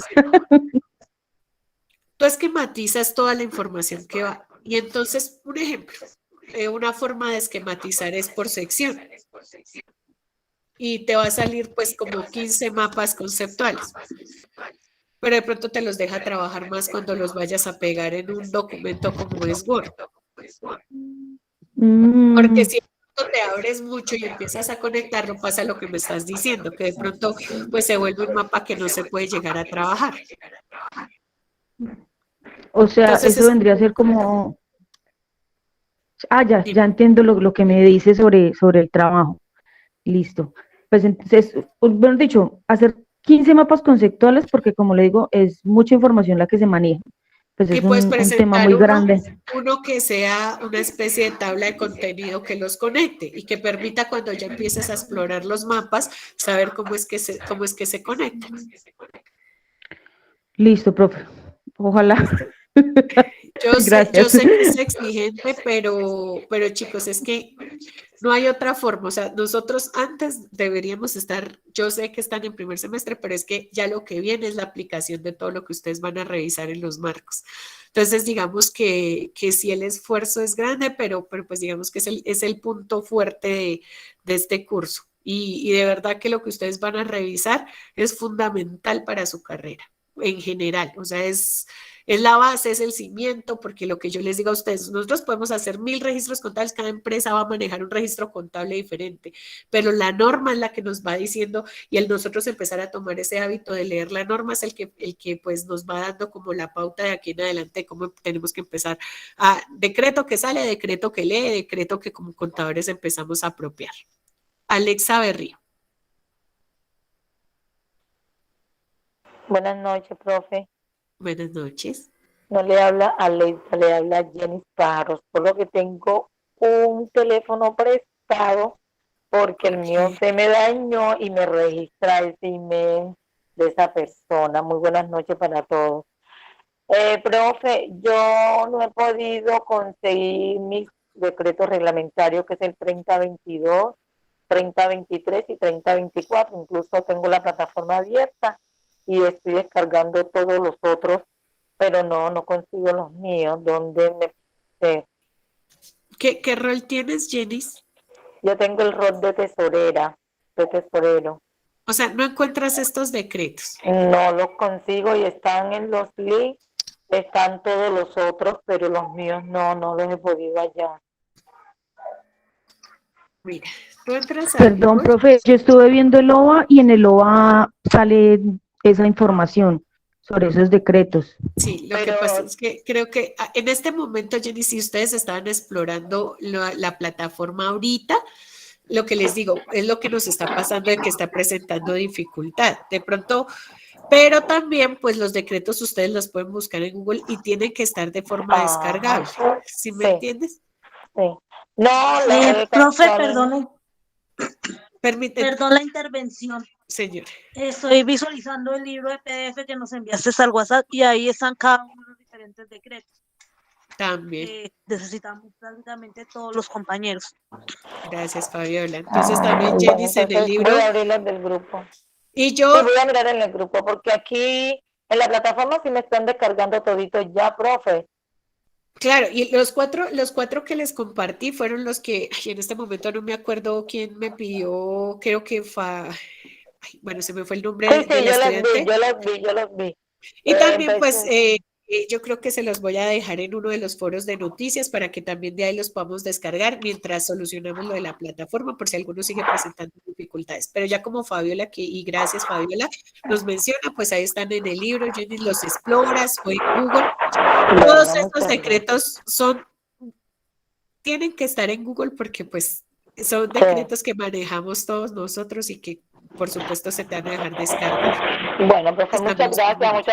Tú esquematizas toda la información que va. Y entonces, un ejemplo, una forma de esquematizar es por sección. Y te va a salir pues como 15 mapas conceptuales. Pero de pronto te los deja trabajar más cuando los vayas a pegar en un documento como es Word. Porque si de pronto te abres mucho y empiezas a conectarlo, pasa lo que me estás diciendo, que de pronto pues se vuelve un mapa que no se puede llegar a trabajar. O sea, Entonces, eso vendría a ser como, ya entiendo lo que me dice sobre el trabajo. Listo. Pues entonces, bueno dicho, hacer 15 mapas conceptuales, porque como le digo, es mucha información la que se maneja. Pues y es puedes un tema presentar muy grande. uno que sea una especie de tabla de contenido que los conecte y que permita cuando ya empieces a explorar los mapas, saber cómo es que se conectan. Listo, profe. Ojalá. ¿Listo? Yo Gracias. sé que es exigente, pero chicos, es que no hay otra forma. O sea, nosotros antes deberíamos estar, yo sé que están en primer semestre, pero es que ya lo que viene es la aplicación de todo lo que ustedes van a revisar en los marcos. Entonces, digamos que sí el esfuerzo es grande, pero pues digamos que es el punto fuerte de este curso. Y de verdad que lo que ustedes van a revisar es fundamental para su carrera en general. O sea, es la base, es el cimiento, porque lo que yo les digo a ustedes, nosotros podemos hacer 1000 registros contables, cada empresa va a manejar un registro contable diferente, pero la norma es la que nos va diciendo y el nosotros empezar a tomar ese hábito de leer la norma es el que pues nos va dando como la pauta de aquí en adelante, cómo tenemos que empezar a decreto que sale, decreto que lee, decreto que como contadores empezamos a apropiar. Alexa Berrío. Buenas noches, profe. Buenas noches. No le habla Alexa, le habla Jenny Pájaros, por lo que tengo un teléfono prestado porque el mío se me dañó y me registra ese email de esa persona. Muy buenas noches para todos. Profe, yo no he podido conseguir mis decretos reglamentarios, que es el 3022, 3023 y 3024. Incluso tengo la plataforma abierta, y estoy descargando todos los otros, pero no consigo los míos. ¿Dónde me...? ¿Qué rol tienes, Jenis? Yo tengo el rol de tesorera, de tesorero. O sea, no encuentras estos decretos. No los consigo y están en los links, están todos los otros, pero los míos no los he podido hallar. Mira, tú entras a Perdón, Google. profe, yo estuve viendo el OVA y en el OVA sale esa información sobre esos decretos. Sí, lo que pasa es que creo que en este momento, Jenny, si ustedes estaban explorando la plataforma ahorita, lo que les digo es lo que nos está pasando de que está presentando dificultad. De pronto, pero también, pues los decretos ustedes los pueden buscar en Google y tienen que estar de forma descargable. ¿Sí me entiendes? Sí. No, profe, perdón Permíteme, la intervención. señor. Estoy visualizando el libro de PDF que nos enviaste al WhatsApp y ahí están cada uno de los diferentes decretos. También. Necesitamos prácticamente todos los compañeros. Gracias, Fabiola. Entonces también Jenny en el libro. Voy a abrirlas del grupo. Y yo. Sí, voy a mirar en el grupo, porque aquí en la plataforma sí me están descargando toditos ya, profe. Claro, y los cuatro que les compartí fueron los que, ay, en este momento no me acuerdo quién me pidió, creo que fue, bueno, se me fue el nombre Sí, del estudiante. yo los vi. Y también, pues, Entonces, yo creo que se los voy a dejar en uno de los foros de noticias para que también de ahí los podamos descargar mientras solucionamos lo de la plataforma, por si alguno sigue presentando dificultades. Pero ya como Fabiola, y gracias Fabiola, nos menciona, pues ahí están en el libro, Jenny los exploras o en Google. Todos estos decretos tienen que estar en Google porque pues son decretos que manejamos todos nosotros y que por supuesto se te van a dejar descargar. Bueno, profe, muchas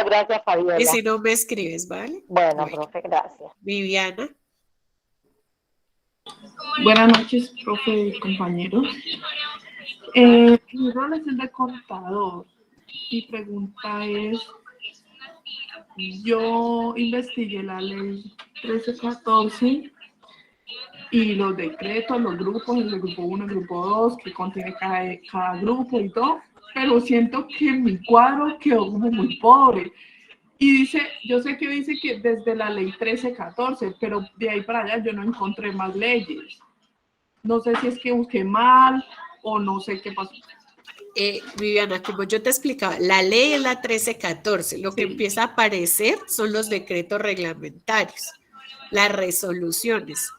gracias, Fabiola. Y si no me escribes, ¿vale? Bueno, profe, gracias. Viviana. Buenas noches, profe y compañeros. Mi rol es el de contador. Mi pregunta es, yo investigué la ley 1314 y los decretos, los grupos, el grupo 1, el grupo 2, que contiene cada grupo y todo, pero siento que mi cuadro quedó como muy pobre. Y dice, yo sé que dice que desde la ley 1314, pero de ahí para allá yo no encontré más leyes. No sé si es que busqué mal o no sé qué pasó. Viviana, como yo te explicaba, la ley es la 1314. Lo que empieza a aparecer son los decretos reglamentarios, las resoluciones,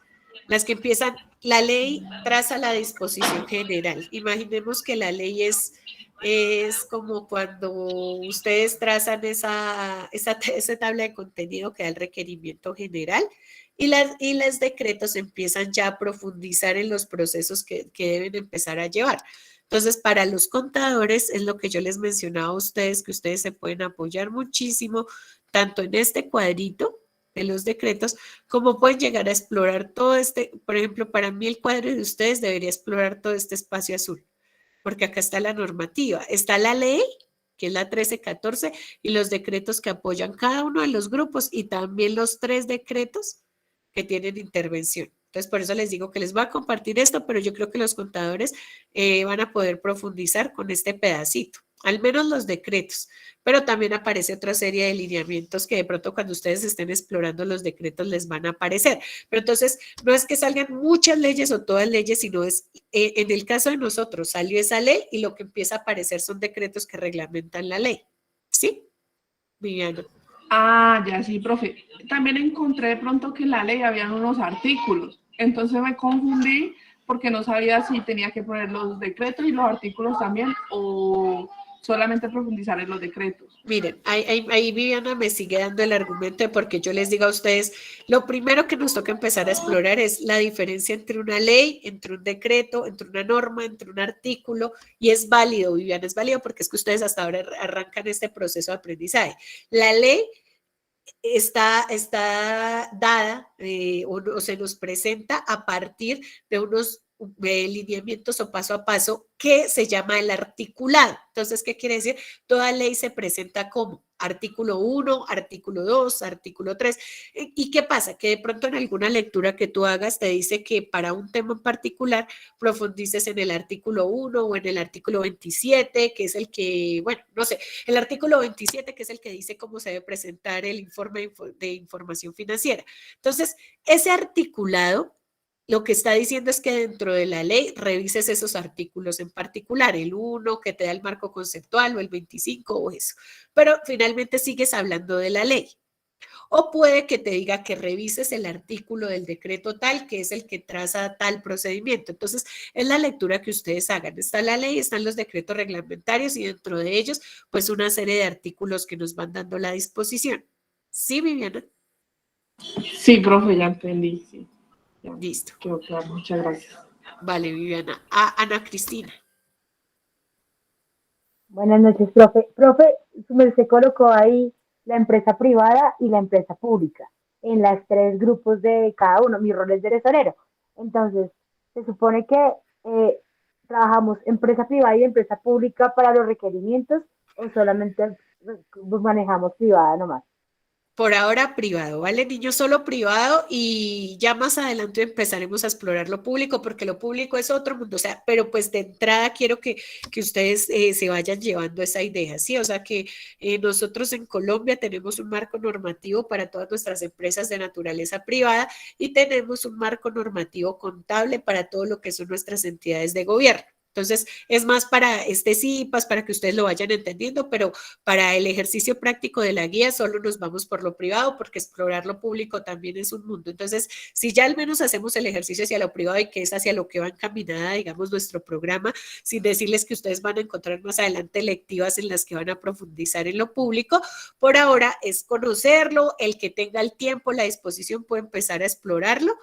las que empiezan, la ley traza la disposición general. Imaginemos que la ley es como cuando ustedes trazan esa tabla de contenido que da el requerimiento general y los decretos empiezan ya a profundizar en los procesos que deben empezar a llevar. Entonces, para los contadores es lo que yo les mencionaba a ustedes, que ustedes se pueden apoyar muchísimo, tanto en este cuadrito de los decretos, como pueden llegar a explorar todo por ejemplo, para mí el cuadro de ustedes debería explorar todo este espacio azul, porque acá está la normativa, está la ley, que es la 1314, y los decretos que apoyan cada uno de los grupos, y también los 3 decretos que tienen intervención. Entonces, por eso les digo que les voy a compartir esto, pero yo creo que los contadores van a poder profundizar con este pedacito, al menos los decretos, pero también aparece otra serie de lineamientos que de pronto cuando ustedes estén explorando los decretos les van a aparecer. Pero entonces, no es que salgan muchas leyes o todas leyes, sino es, en el caso de nosotros, salió esa ley y lo que empieza a aparecer son decretos que reglamentan la ley. ¿Sí? Viviana. Ah, ya sí, profe. También encontré de pronto que en la ley habían unos artículos. Entonces me confundí porque no sabía si tenía que poner los decretos y los artículos también o solamente profundizar en los decretos. Miren, ahí Viviana me sigue dando el argumento de porque yo les digo a ustedes, lo primero que nos toca empezar a explorar es la diferencia entre una ley, entre un decreto, entre una norma, entre un artículo, y es válido, Viviana, es válido porque es que ustedes hasta ahora arrancan este proceso de aprendizaje. La ley está dada o se nos presenta a partir de unos lineamientos o paso a paso que se llama el articulado. Entonces, ¿qué quiere decir? Toda ley se presenta como artículo 1, artículo 2, artículo 3. ¿Y qué pasa? Que de pronto en alguna lectura que tú hagas te dice que para un tema en particular profundices en el artículo 1 o en el artículo 27, que es el que, bueno, no sé, el artículo 27, que es el que dice cómo se debe presentar el informe de información financiera. Entonces, ese articulado lo que está diciendo es que dentro de la ley revises esos artículos en particular, el 1 que te da el marco conceptual o el 25 o eso, pero finalmente sigues hablando de la ley. O puede que te diga que revises el artículo del decreto tal, que es el que traza tal procedimiento. Entonces, es la lectura que ustedes hagan. Está la ley, están los decretos reglamentarios y dentro de ellos, pues una serie de artículos que nos van dando la disposición. ¿Sí, Viviana? Sí, profe, ya entendí, sí. Ya, Listo. quedó claro, muchas gracias. Vale, Viviana. Ana Cristina. Buenas noches, profe. Profe, se colocó ahí la empresa privada y la empresa pública en las tres grupos de cada uno. Mi rol es de tesorero. Entonces, se supone que trabajamos empresa privada y empresa pública para los requerimientos o solamente manejamos privada nomás. Por ahora privado, ¿vale? Niños, solo privado y ya más adelante empezaremos a explorar lo público porque lo público es otro mundo, o sea, pero pues de entrada quiero que ustedes se vayan llevando esa idea, ¿sí? O sea que nosotros en Colombia tenemos un marco normativo para todas nuestras empresas de naturaleza privada y tenemos un marco normativo contable para todo lo que son nuestras entidades de gobierno. Entonces, es más para este CIPAS, para que ustedes lo vayan entendiendo, pero para el ejercicio práctico de la guía solo nos vamos por lo privado porque explorar lo público también es un mundo. Entonces, si ya al menos hacemos el ejercicio hacia lo privado y que es hacia lo que va encaminada, digamos, nuestro programa, sin decirles que ustedes van a encontrar más adelante lectivas en las que van a profundizar en lo público, por ahora es conocerlo, el que tenga el tiempo, la disposición puede empezar a explorarlo,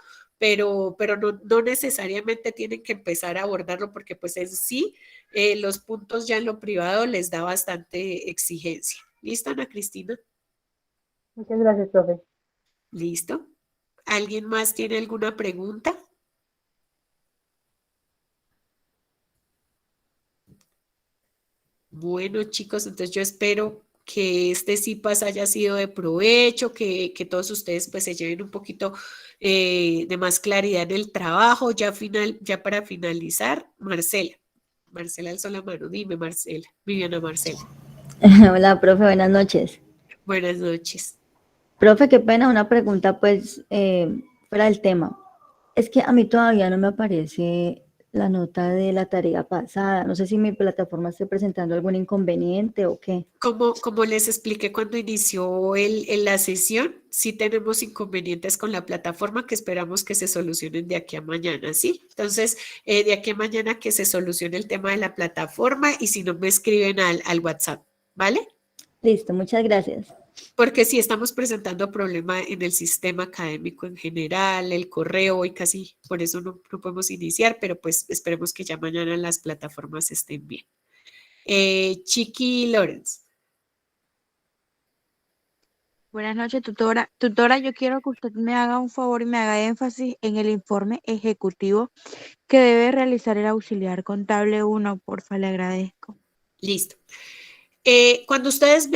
pero no necesariamente tienen que empezar a abordarlo porque pues en sí los puntos ya en lo privado les da bastante exigencia. ¿Listo, Ana Cristina? Muchas gracias, profe. ¿Listo? ¿Alguien más tiene alguna pregunta? Bueno, chicos, entonces yo espero que este CIPAS haya sido de provecho, que todos ustedes pues se lleven un poquito de más claridad en el trabajo. Ya para finalizar, Marcela alzó la mano. Dime, Marcela. Viviana Marcela. Hola, profe, buenas noches. Buenas noches. Profe, qué pena, una pregunta pues fuera del tema. Es que a mí todavía no me aparece la nota de la tarea pasada. No sé si mi plataforma esté presentando algún inconveniente o qué. Como les expliqué cuando inició la sesión, sí tenemos inconvenientes con la plataforma que esperamos que se solucionen de aquí a mañana, ¿sí? Entonces, de aquí a mañana que se solucione el tema de la plataforma y si no me escriben al WhatsApp, ¿vale? Listo, muchas gracias. Porque sí estamos presentando problema en el sistema académico en general, el correo, hoy casi por eso no podemos iniciar, pero pues esperemos que ya mañana las plataformas estén bien. Chiqui Lorenz. Buenas noches, tutora. Tutora, yo quiero que usted me haga un favor y me haga énfasis en el informe ejecutivo que debe realizar el auxiliar contable 1, porfa, le agradezco. Listo. Cuando ustedes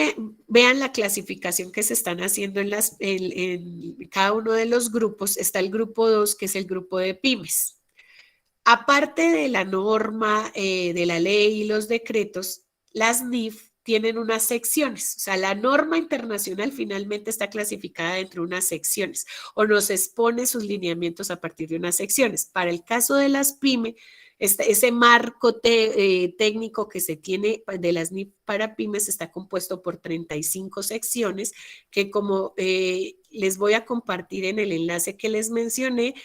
vean la clasificación que se están haciendo en cada uno de los grupos, está el grupo 2, que es el grupo de pymes. Aparte de la norma, de la ley y los decretos, las NIF tienen unas secciones, o sea, la norma internacional finalmente está clasificada dentro de unas secciones o nos expone sus lineamientos a partir de unas secciones. Para el caso de las pymes, ese marco técnico que se tiene de las NIF para pymes está compuesto por 35 secciones que como les voy a compartir en el enlace que les mencioné,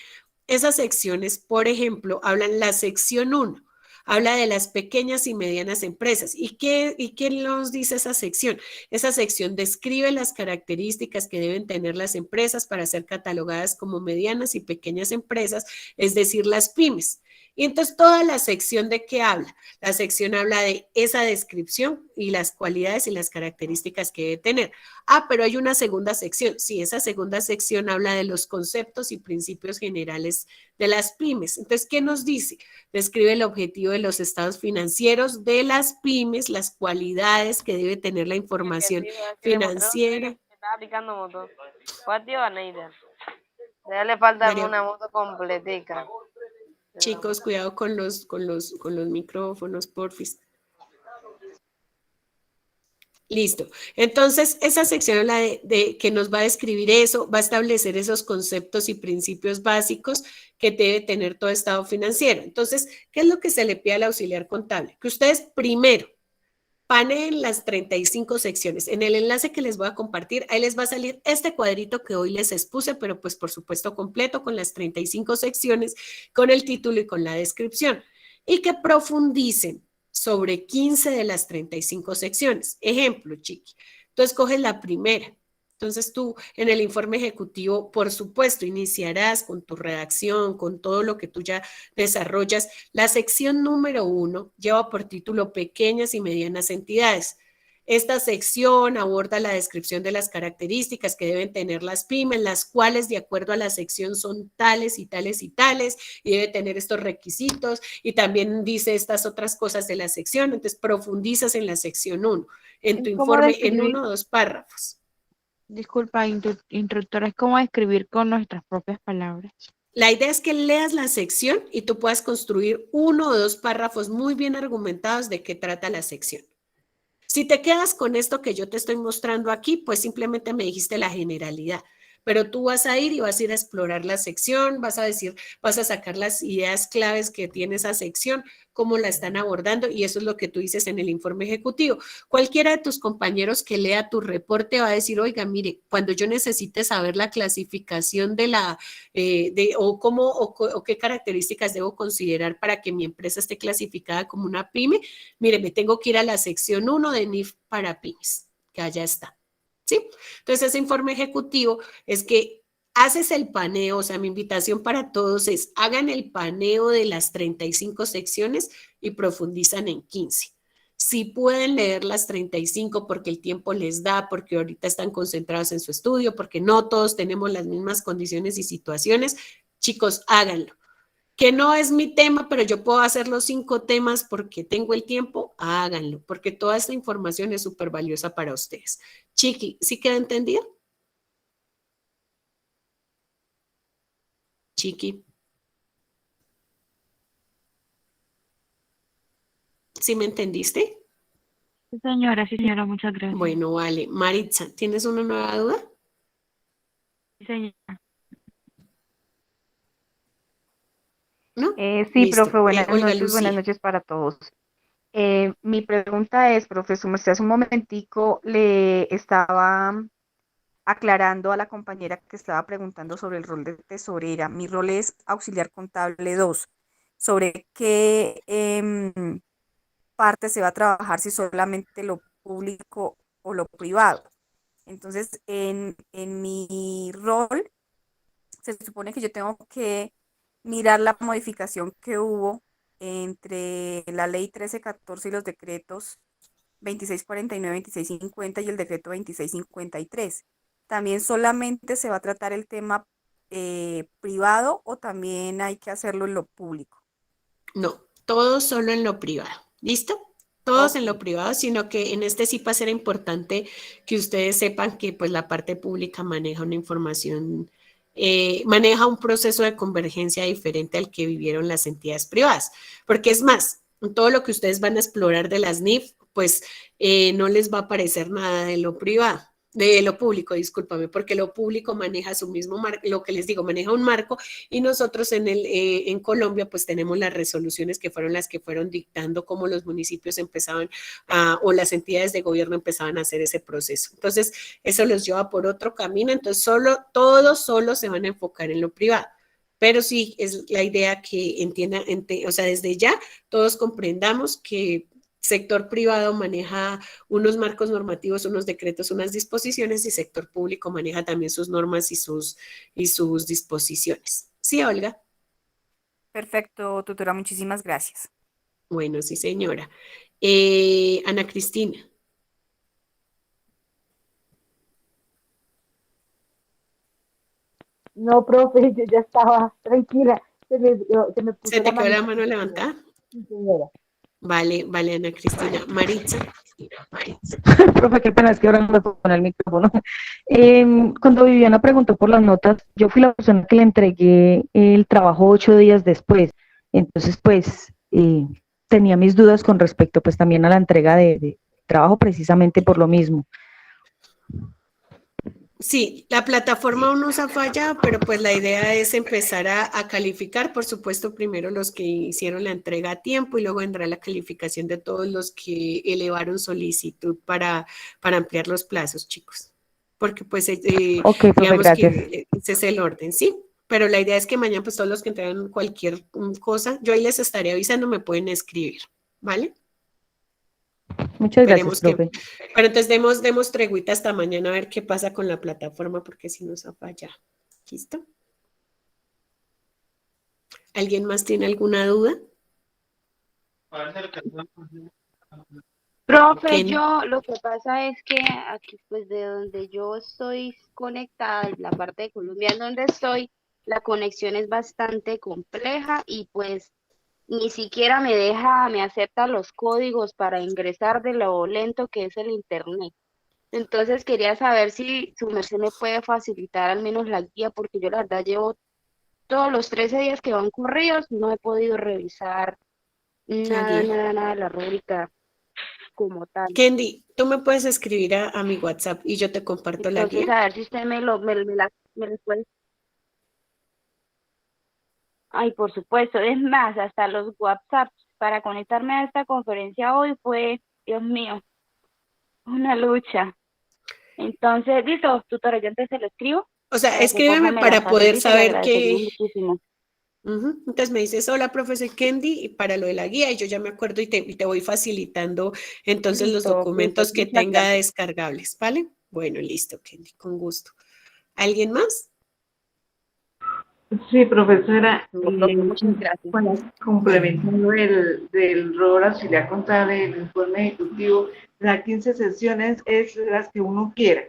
esas secciones, por ejemplo, hablan la sección 1, habla de las pequeñas y medianas empresas. ¿Y qué nos dice esa sección? Esa sección describe las características que deben tener las empresas para ser catalogadas como medianas y pequeñas empresas, es decir, las pymes. Y entonces toda la sección ¿de qué habla? La sección habla de esa descripción y las cualidades y las características que debe tener. Ah, pero hay una segunda sección. Sí, esa segunda sección habla de los conceptos y principios generales de las pymes. Entonces, ¿qué nos dice? Describe el objetivo de los estados financieros de las pymes, las cualidades que debe tener la información financiera. Estaba aplicando moto. ¿Cuál tío Neida? Ya le falta María- una moto completica. Chicos, cuidado con los micrófonos, porfis. Listo. Entonces, esa sección habla de que nos va a describir eso, va a establecer esos conceptos y principios básicos que debe tener todo estado financiero. Entonces, ¿qué es lo que se le pide al auxiliar contable? Que ustedes primero paneen las 35 secciones. En el enlace que les voy a compartir, ahí les va a salir este cuadrito que hoy les expuse, pero pues por supuesto completo con las 35 secciones, con el título y con la descripción. Y que profundicen sobre 15 de las 35 secciones. Ejemplo, Chiqui, tú escoges la primera. Entonces tú en el informe ejecutivo, por supuesto, iniciarás con tu redacción, con todo lo que tú ya desarrollas. La sección número 1 lleva por título Pequeñas y medianas entidades. Esta sección aborda la descripción de las características que deben tener las pymes, las cuales de acuerdo a la sección son tales y tales y tales, y debe tener estos requisitos, y también dice estas otras cosas de la sección. Entonces profundizas en la sección 1, en tu ¿Y cómo informe en describir? 1 o 2 párrafos. Disculpa, instructora, es como escribir con nuestras propias palabras. La idea es que leas la sección y tú puedas construir 1 o 2 párrafos muy bien argumentados de qué trata la sección. Si te quedas con esto que yo te estoy mostrando aquí, pues simplemente me dijiste la generalidad, pero tú vas a ir y vas a ir a explorar la sección, vas a decir, vas a sacar las ideas claves que tiene esa sección, cómo la están abordando, y eso es lo que tú dices en el informe ejecutivo. Cualquiera de tus compañeros que lea tu reporte va a decir, oiga, mire, cuando yo necesite saber la clasificación de la, o qué características debo considerar para que mi empresa esté clasificada como una pyme, mire, me tengo que ir a la sección 1 de NIF para pymes, que allá está. ¿Sí? Entonces, ese informe ejecutivo es que haces el paneo, o sea, mi invitación para todos es hagan el paneo de las 35 secciones y profundizan en 15. Si pueden leer las 35 porque el tiempo les da, porque ahorita están concentrados en su estudio, porque no todos tenemos las mismas condiciones y situaciones, chicos, háganlo. Que no es mi tema, pero yo puedo hacer los 5 temas porque tengo el tiempo, háganlo, porque toda esta información es súper valiosa para ustedes. Chiqui, ¿sí queda entendido? Chiqui. ¿Sí me entendiste? Sí, señora, muchas gracias. Bueno, vale. Maritza, ¿tienes una nueva duda? Sí, señora. ¿No? Sí, Listo. profe, buenas Olga noches, buenas Lucía. noches para todos. Mi pregunta es, profe, su merced hace un momentico le estaba aclarando a la compañera que estaba preguntando sobre el rol de tesorera. Mi rol es auxiliar contable 2. ¿Sobre qué parte se va a trabajar, si solamente lo público o lo privado? Entonces, en mi rol, se supone que yo tengo que mirar la modificación que hubo entre la ley 1314 y los decretos 2649, 2650 y el decreto 2653. ¿También solamente se va a tratar el tema privado o también hay que hacerlo en lo público? No, todos solo en lo privado. ¿Listo? Todos en lo privado, sino que en este sí va a ser importante que ustedes sepan que pues la parte pública maneja una información, maneja un proceso de convergencia diferente al que vivieron las entidades privadas. Porque es más, todo lo que ustedes van a explorar de las NIF, pues no les va a aparecer nada de lo privado. De lo público, discúlpame, porque lo público maneja su mismo marco, lo que les digo, maneja un marco, y nosotros en Colombia pues tenemos las resoluciones que fueron las que fueron dictando cómo los municipios empezaban o las entidades de gobierno empezaban a hacer ese proceso. Entonces, eso los lleva por otro camino, entonces todos solo se van a enfocar en lo privado. Pero sí, es la idea que entiendan, o sea, desde ya todos comprendamos que sector privado maneja unos marcos normativos, unos decretos, unas disposiciones, y sector público maneja también sus normas y sus disposiciones. ¿Sí, Olga? Perfecto, tutora, muchísimas gracias. Bueno, sí, señora. Ana Cristina. No, profe, yo ya estaba tranquila. Se me puso ¿Se te la quedó la manita mano encima. levantada? Sí, señora. Vale, vale, Ana Cristina. Maritza. Profe, qué pena, es que ahora no me puedo poner el micrófono. Cuando Viviana preguntó por las notas, yo fui la persona que le entregué el trabajo 8 días después. Entonces, pues, tenía mis dudas con respecto, pues, también a la entrega de trabajo precisamente por lo mismo. Sí, la plataforma aún no se ha fallado, pero pues la idea es empezar a calificar, por supuesto, primero los que hicieron la entrega a tiempo y luego vendrá la calificación de todos los que elevaron solicitud para ampliar los plazos, chicos. Porque pues Ok, profe, digamos gracias. que ese es el orden, ¿sí? Pero la idea es que mañana pues todos los que entregan cualquier cosa, yo ahí les estaré avisando, me pueden escribir, ¿vale? Muchas gracias, Esperemos que, profe. pero entonces demos treguita hasta mañana a ver qué pasa con la plataforma, porque si nos ha fallado. ¿Listo? ¿Alguien más tiene alguna duda? Profe, Ken. yo lo que pasa es que aquí, pues de donde yo estoy conectada, la parte de Colombia en donde estoy, la conexión es bastante compleja y pues ni siquiera me acepta los códigos para ingresar de lo lento que es el internet. Entonces quería saber si su merced me puede facilitar al menos la guía, porque yo la verdad llevo todos los 13 días que van corridos, no he podido revisar La nada, guía. nada, nada de la rúbrica como tal. Candy, tú me puedes escribir a mi WhatsApp y yo te comparto la Entonces, guía. a ver si usted me lo puede. Ay, por supuesto. Es más, hasta los WhatsApp para conectarme a esta conferencia hoy fue, Dios mío, una lucha. Entonces, listo, tutora, yo antes se lo escribo O sea, para que porfa escríbeme me la para poder facilite, le saber agradecería que... muchísimo. Entonces me dices, hola, profesor Candy, y para lo de la guía, y yo ya me acuerdo y te voy facilitando entonces los Listo, listo, documentos que muchas tenga gracias. descargables, ¿vale? Bueno, listo, Candy, con gusto. ¿Alguien más? Sí, profesora, No, profe, muchas gracias. pues, complementando del rol auxiliar contable del informe ejecutivo, las 15 sesiones es las que uno quiera,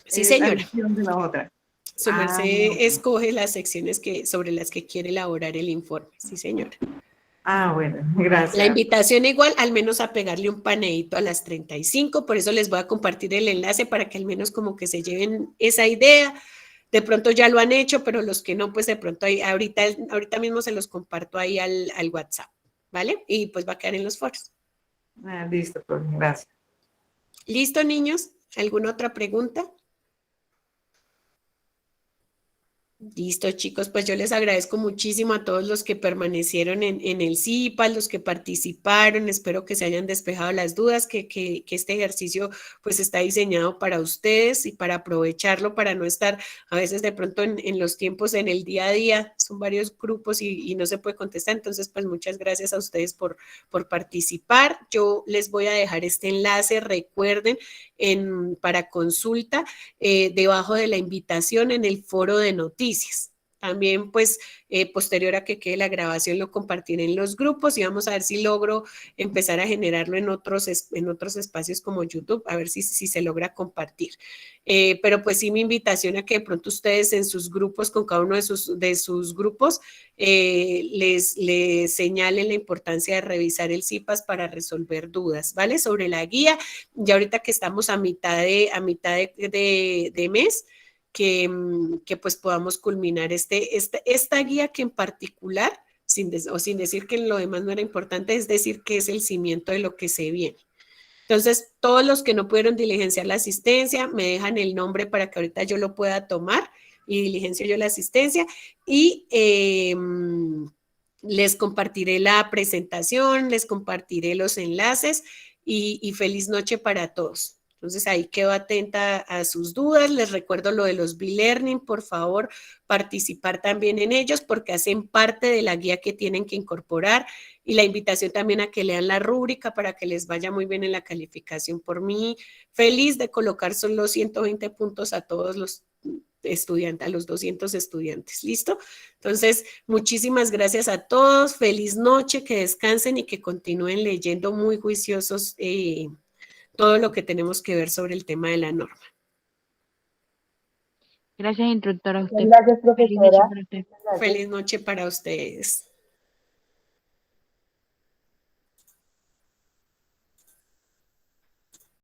Sí, a señora. elección de la otra. Su merced escoge las secciones sobre las que quiere elaborar el informe. Sí, señora. Bueno, La gracias. invitación igual, al menos a pegarle un paneíto a las 35, por eso les voy a compartir el enlace para que al menos como que se lleven esa idea. De pronto ya lo han hecho, pero los que no, pues de pronto ahorita mismo se los comparto ahí al WhatsApp, ¿vale? Y pues va a quedar en los foros. Listo, profe, gracias. ¿Listo, niños? ¿Alguna otra pregunta? Listo, chicos, pues yo les agradezco muchísimo a todos los que permanecieron en el CIPAS, los que participaron, espero que se hayan despejado las dudas, que este ejercicio pues está diseñado para ustedes y para aprovecharlo, para no estar a veces de pronto en los tiempos, en el día a día, son varios grupos y no se puede contestar, entonces pues muchas gracias a ustedes por participar. Yo les voy a dejar este enlace, recuerden, para consulta debajo de la invitación en el foro de noticias. También, pues, posterior a que quede la grabación, lo compartiré en los grupos y vamos a ver si logro empezar a generarlo en otros espacios como YouTube, a ver si se logra compartir. Pero pues sí, mi invitación a que de pronto ustedes en sus grupos, con cada uno de sus grupos, les señalen la importancia de revisar el CIPAS para resolver dudas, ¿vale? Sobre la guía, ya ahorita que estamos a mitad de mes, que pues podamos culminar esta guía que en particular, sin decir que lo demás no era importante, es decir que es el cimiento de lo que se viene. Entonces, todos los que no pudieron diligenciar la asistencia, me dejan el nombre para que ahorita yo lo pueda tomar y diligencio yo la asistencia y les compartiré la presentación, les compartiré los enlaces y feliz noche para todos. Entonces ahí quedo atenta a sus dudas, les recuerdo lo de los B-Learning, por favor participar también en ellos porque hacen parte de la guía que tienen que incorporar y la invitación también a que lean la rúbrica para que les vaya muy bien en la calificación. Por mí, feliz de colocar solo 120 puntos a todos estudiante, a los 200 estudiantes. ¿Listo? Entonces, muchísimas gracias a todos. Feliz noche, que descansen y que continúen leyendo muy juiciosos todo lo que tenemos que ver sobre el tema de la norma. Gracias, instructora. A usted. Gracias, Feliz noche profesora. para usted. Gracias. Feliz noche para ustedes.